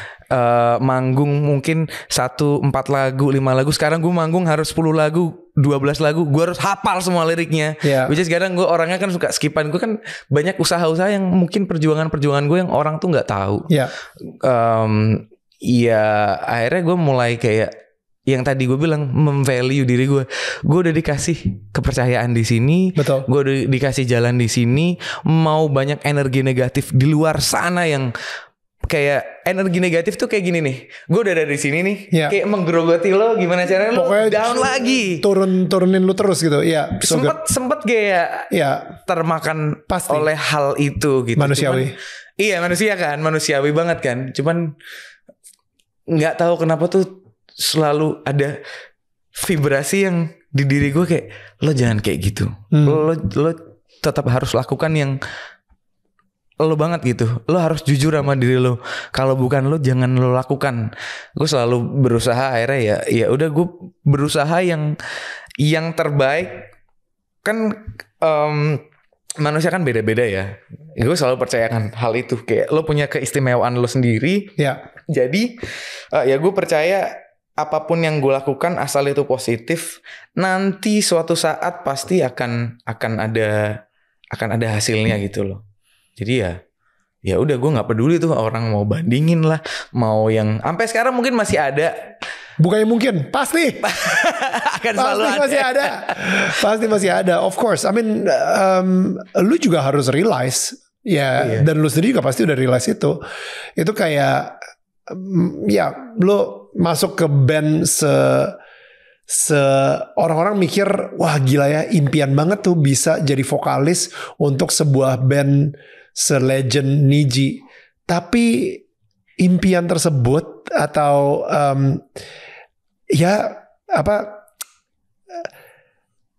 manggung mungkin 4 lagu 5 lagu, sekarang gue manggung harus 10 lagu 12 lagu, gue harus hafal semua liriknya. Which is sekarang gue orangnya kan suka skipan. Gue kan banyak usaha-usaha yang mungkin perjuangan gue yang orang tuh nggak tahu. Ya akhirnya gue mulai kayak yang tadi gue bilang, memvalue diri gue. Gue udah dikasih kepercayaan di sini. Betul. Gue udah dikasih jalan di sini. Mau banyak energi negatif di luar sana yang kayak energi negatif tuh kayak gini nih. Gue udah dari sini nih, kayak menggerogoti lo. Gimana caranya lo down lagi? Turunin lo terus gitu. Iya. Sempet kayak termakan oleh hal itu gitu. Manusiawi. Iya manusia kan, manusiawi banget kan. Cuman nggak tahu kenapa tuh selalu ada vibrasi yang di diri gue kayak, lo jangan kayak gitu. Lo tetap harus lakukan yang lo banget gitu. Lo harus jujur sama diri lo. Kalau bukan lo, jangan lo lakukan. Gue selalu berusaha, akhirnya ya udah gue berusaha yang terbaik. Kan manusia kan beda-beda ya. Gue selalu percayakan hal itu. Kayak lo punya keistimewaan lo sendiri. Jadi ya gue percaya apapun yang gue lakukan asal itu positif, nanti suatu saat pasti akan ada hasilnya gitu loh. Jadi ya udah, gue nggak peduli tuh orang mau bandingin lah, mau yang sampai sekarang mungkin masih ada. Bukannya mungkin, pasti akan selalu ada. Pasti masih ada. Of course, I mean, lu juga harus realize dan lu sendiri juga pasti udah realize itu. Itu kayak lu masuk ke band orang-orang mikir, wah gila ya, impian banget tuh bisa jadi vokalis untuk sebuah band se-legend Niji. Tapi impian tersebut atau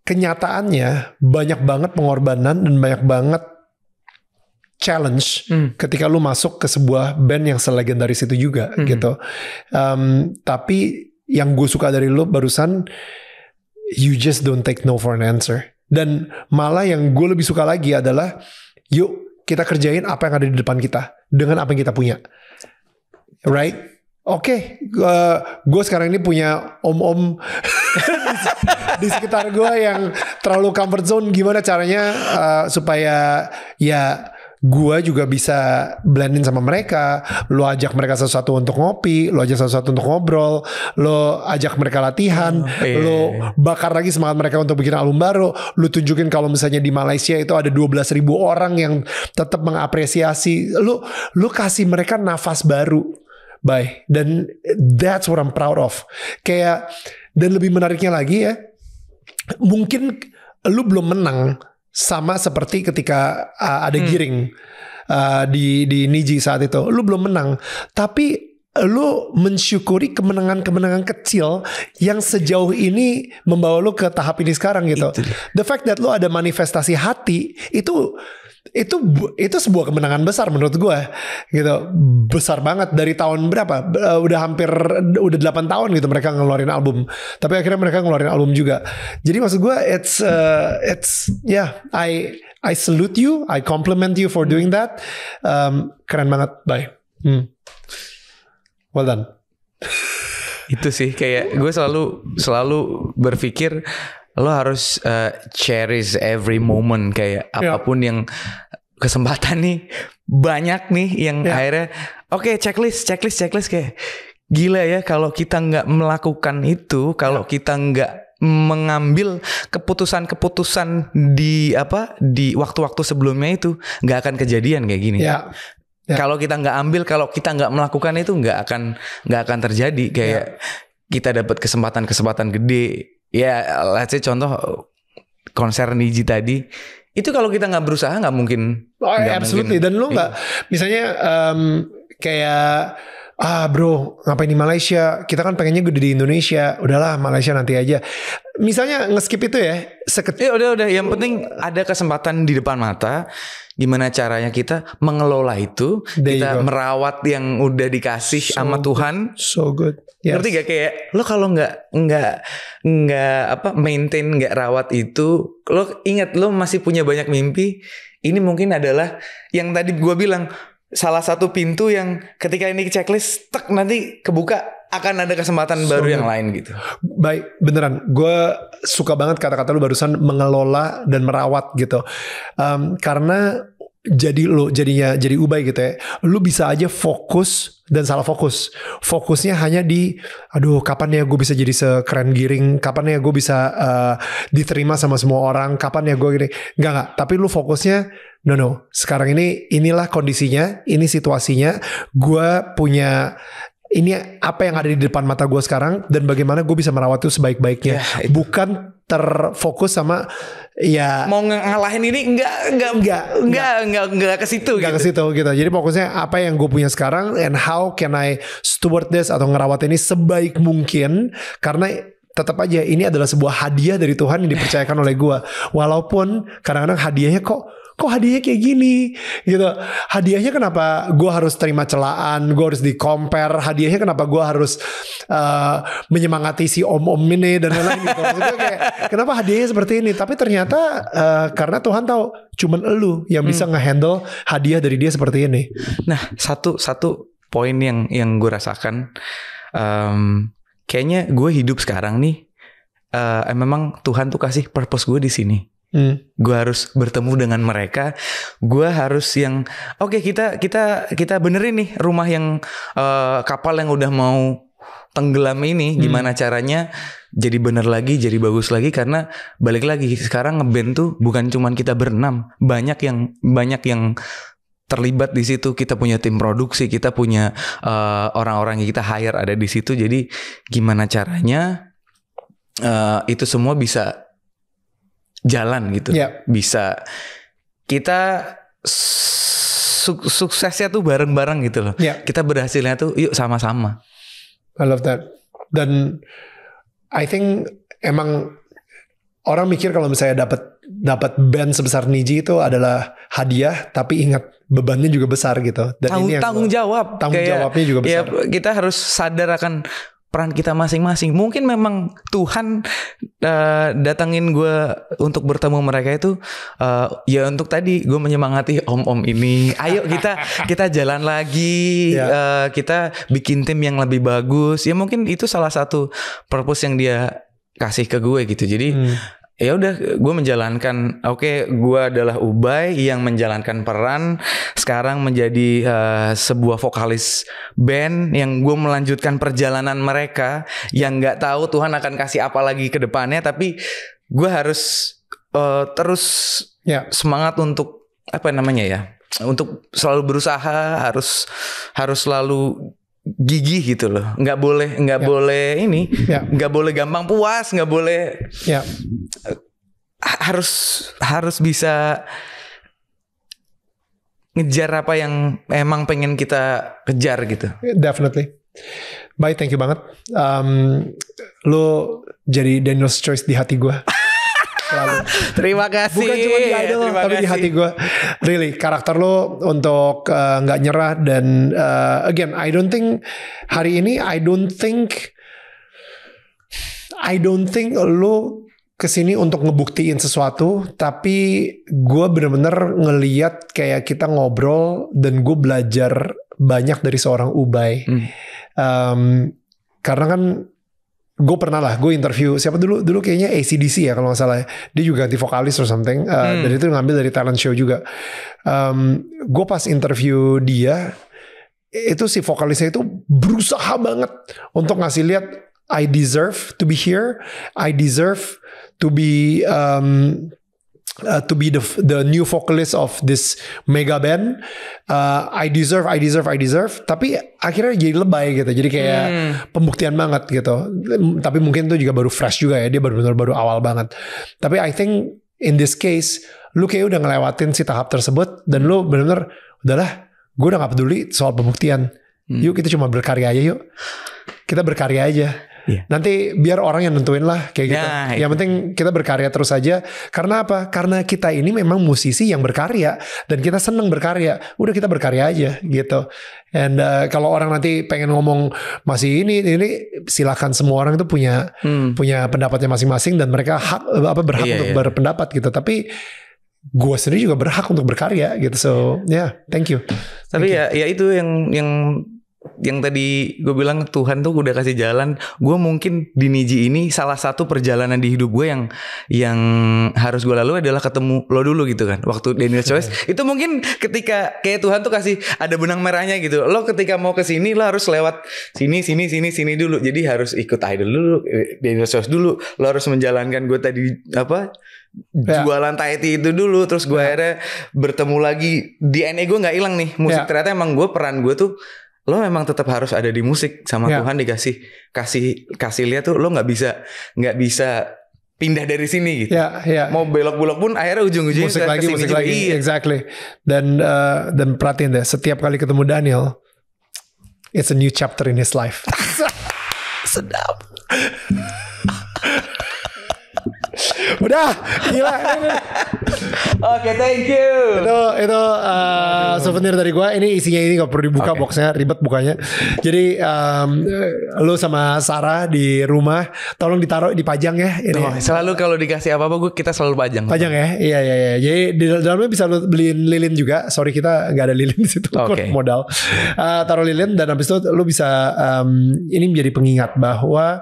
kenyataannya banyak banget pengorbanan dan banyak banget challenge ketika lu masuk ke sebuah band yang selegendaris itu juga gitu. Tapi yang gue suka dari lu barusan, you just don't take no for an answer. Dan malah yang gue lebih suka lagi adalah, yuk kita kerjain apa yang ada di depan kita dengan apa yang kita punya. Right? Oke, gue sekarang ini punya om-om di sekitar gue yang terlalu comfort zone. Gimana caranya supaya ya gue juga bisa blendin sama mereka. Lo ajak mereka sesuatu untuk ngopi, lo ajak sesuatu untuk ngobrol, lo ajak mereka latihan, lo bakar lagi semangat mereka untuk bikin album baru. Lo tunjukin kalau misalnya di Malaysia itu ada 12.000 orang yang tetap mengapresiasi. Lo kasih mereka nafas baru. Bye. Dan that's what I'm proud of. Kayak, dan lebih menariknya lagi ya, mungkin lu belum menang sama seperti ketika ada Giring di Niji saat itu. Lu belum menang, tapi lu mensyukuri kemenangan-kemenangan kecil yang sejauh ini membawa lu ke tahap ini sekarang gitu. The fact that lu ada manifestasi hati itu sebuah kemenangan besar menurut gue gitu. Besar banget. Dari tahun berapa, udah 8 tahun gitu mereka ngeluarin album, tapi akhirnya mereka ngeluarin album juga. Jadi maksud gue it's I salute you, I compliment you for doing that. Keren banget. Bye. Well done. Itu sih kayak gue selalu berpikir lo harus cherish every moment. Kayak apapun yang kesempatan nih banyak nih yang akhirnya oke, checklist kayak gila ya kalau kita nggak melakukan itu, kalau kita nggak mengambil keputusan-keputusan di waktu-waktu sebelumnya itu, nggak akan kejadian kayak gini. Ya. Kalau kita nggak ambil, kalau kita nggak melakukan itu, nggak akan terjadi. Kayak kita dapat kesempatan gede. Ya, let's say contoh konser Niji tadi. Itu kalau kita nggak berusaha nggak mungkin. Absolutely. Dan lu nggak, misalnya kayak bro, ngapain di Malaysia? Kita kan pengennya gede di Indonesia. Udahlah, Malaysia nanti aja. Misalnya nge-skip itu ya. Udah. Yang penting ada kesempatan di depan mata. Gimana caranya kita mengelola itu? Kita merawat yang udah dikasih sama Tuhan. So good. Yes. Ngerti gak? Kayak lo kalau nggak maintain, nggak rawat itu, lo ingat lo masih punya banyak mimpi. Ini mungkin adalah yang tadi gue bilang, salah satu pintu yang ketika ini checklist nanti kebuka, akan ada kesempatan baru yang lain gitu. Baik, beneran gue suka banget kata-kata lu barusan, mengelola dan merawat gitu. Karena jadi Ubay gitu ya, lu bisa aja fokus dan salah fokus. Fokusnya hanya di kapan ya gue bisa jadi sekeren Giring, kapan ya gue bisa diterima sama semua orang, kapan ya gue gini. Enggak, tapi lu fokusnya no, sekarang inilah kondisinya, ini situasinya, gue punya ini apa yang ada di depan mata gue sekarang, dan bagaimana gue bisa merawat itu sebaik-baiknya. Bukan terfokus sama mau ngalahin ini, enggak ke situ. Enggak ke situ gitu. Jadi fokusnya apa yang gue punya sekarang, and how can I steward this, atau ngerawat ini sebaik mungkin, karena tetap aja ini adalah sebuah hadiah dari Tuhan yang dipercayakan oleh gue. Walaupun kadang-kadang hadiahnya kok hadiahnya kayak gini gitu. Hadiahnya kenapa gue harus terima celaan, gue harus di-compare, hadiahnya kenapa gue harus menyemangati si om-om ini dan lain-lain gitu. Maksudnya kayak kenapa hadiahnya seperti ini. Tapi ternyata karena Tuhan tahu cuman elu yang bisa nge-handle hadiah dari dia seperti ini. Nah, satu poin yang gue rasakan, kayaknya gue hidup sekarang nih, memang Tuhan tuh kasih purpose gue di sini. Gue harus bertemu dengan mereka. Gue harus yang kita benerin nih rumah yang kapal yang udah mau tenggelam ini. Gimana caranya jadi bener lagi, jadi bagus lagi. Karena balik lagi, sekarang ngeband tuh bukan cuman kita berenam, banyak yang terlibat di situ. Kita punya tim produksi, kita punya orang-orang yang kita hire ada di situ. Jadi gimana caranya itu semua bisa jalan gitu. Bisa kita suksesnya tuh bareng-bareng gitu loh. Kita berhasilnya tuh yuk sama-sama. I love that. Dan I think emang orang mikir kalau misalnya dapat band sebesar Niji itu adalah hadiah, tapi ingat bebannya juga besar gitu. Dan tanggung jawabnya juga besar. Ya, kita harus sadar akan peran kita masing-masing. Mungkin memang Tuhan datangin gue untuk bertemu mereka itu ya untuk tadi gue menyemangati om-om ini. Ayo kita jalan lagi, kita bikin tim yang lebih bagus. Ya mungkin itu salah satu purpose yang dia kasih ke gue gitu. Jadi ya udah, gue menjalankan. Gue adalah Ubay yang menjalankan peran. Sekarang menjadi sebuah vokalis band yang gue melanjutkan perjalanan mereka, yang nggak tahu Tuhan akan kasih apa lagi ke depannya. Tapi gue harus terus semangat untuk untuk selalu berusaha, harus selalu gigih gitu loh. Nggak boleh ini, nggak boleh gampang puas, nggak boleh. Harus bisa ngejar apa yang emang pengen kita kejar gitu. Definitely. Bye, thank you banget. Lo jadi Daniel's Choice di hati gue. Selalu. Terima kasih. Bukan cuma di Idol, tapi di hati gue. Really, karakter lo untuk gak nyerah. Dan again, I don't think hari ini, I don't think lo kesini untuk ngebuktiin sesuatu. Tapi gue bener-bener ngeliat kayak kita ngobrol, dan gue belajar banyak dari seorang Ubay. Karena kan gue pernah lah, gue interview siapa dulu kayaknya AC/DC ya kalau nggak salah ya. Dia juga ganti vokalis or something. Dan itu ngambil dari talent show juga. Gue pas interview dia, itu si vokalisnya itu berusaha banget untuk ngasih lihat I deserve to be here, I deserve to be the new vocalist of this mega band. I deserve. Tapi akhirnya jadi lebay gitu. Jadi kayak pembuktian banget gitu. Tapi mungkin itu juga baru fresh juga ya. Dia baru awal banget. Tapi I think in this case, lu kayak udah ngelewatin si tahap tersebut dan lu benar-benar udahlah, gue udah gak peduli soal pembuktian. Yuk kita cuma berkarya aja yuk. Kita berkarya aja. Yeah. Nanti biar orang yang nentuin lah kayak gitu. Yang penting kita berkarya terus aja. Karena apa? Karena kita ini memang musisi yang berkarya dan kita seneng berkarya. Udah kita berkarya aja gitu. And kalau orang nanti pengen ngomong masih ini silakan, semua orang itu punya pendapatnya masing-masing dan mereka berhak untuk berpendapat gitu. Tapi gue sendiri juga berhak untuk berkarya gitu. So thank you. Tapi ya itu yang tadi gue bilang, Tuhan tuh udah kasih jalan. Gue mungkin di Niji ini salah satu perjalanan di hidup gue yang harus gue lalui adalah ketemu lo dulu gitu kan. Waktu Daniel Choice itu mungkin ketika kayak Tuhan tuh kasih ada benang merahnya gitu. Lo ketika mau ke sini lo harus lewat sini dulu. Jadi harus ikut idol dulu, Daniel Choice dulu. Lo harus menjalankan gue tadi jualan Tahiti itu dulu. Terus gue akhirnya bertemu lagi. DNA gue gak hilang nih. Musik ternyata emang peran gue tuh, lo memang tetap harus ada di musik sama Tuhan kasih lihat tuh lo nggak bisa pindah dari sini gitu. Mau belok-belok pun akhirnya ujung-ujungnya musik lagi. Exactly. Dan perhatiin deh, setiap kali ketemu Daniel, it's a new chapter in his life. Sedap. Udah, gila. Oke, thank you. Itu souvenir dari gue. Ini isinya ini gak perlu dibuka, boxnya ribet bukanya. Jadi lu sama Sarah di rumah tolong dipajang ya. Ini. Selalu kalau dikasih apa-apa kita selalu pajang. Pajang ya, iya. Jadi di dalamnya bisa lu beliin lilin juga. Sorry kita nggak ada lilin di situ. Modal. Taruh lilin dan habis itu lu bisa ini menjadi pengingat bahwa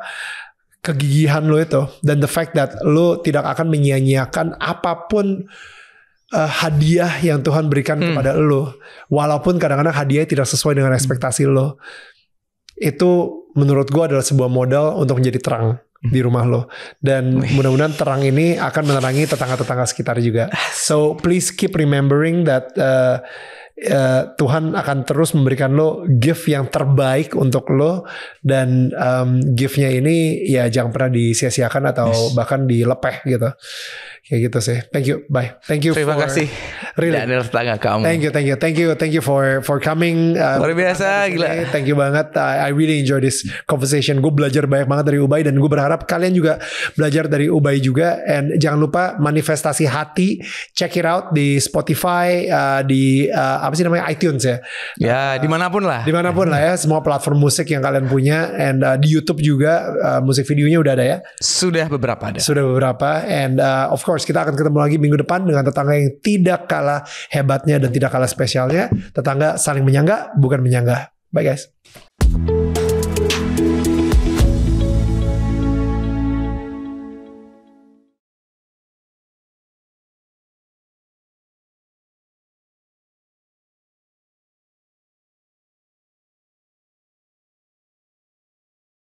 kegigihan lo itu dan the fact that lo tidak akan menyia-nyiakan apapun hadiah yang Tuhan berikan kepada lo, walaupun kadang-kadang hadiah tidak sesuai dengan ekspektasi lo. Itu menurut gue adalah sebuah modal untuk menjadi terang di rumah lo, dan mudah-mudahan terang ini akan menerangi tetangga-tetangga sekitar juga. So please keep remembering that Tuhan akan terus memberikan lo gift yang terbaik untuk lo, dan giftnya ini ya jangan pernah disia-siakan atau bahkan dilepeh gitu. Kayak gitu sih. Thank you. Bye. Thank you. Terima kasih. Daniel, tetangga kamu. Thank you for coming. Luar biasa, gila. Thank you banget. I really enjoy this conversation. Gue belajar banyak banget dari Ubay, dan gue berharap kalian juga belajar dari Ubay juga. And jangan lupa Manifestasi Hati, check it out di Spotify, di apa sih namanya, iTunes ya. Ya, dimanapun lah ya. Semua platform musik yang kalian punya, and di YouTube juga musik videonya udah ada ya. Sudah beberapa. And of course kita akan ketemu lagi minggu depan dengan tetangga yang tidak kalah hebatnya dan tidak kalah spesialnya. Tetangga saling menyangga, bukan menyanggah. Bye guys.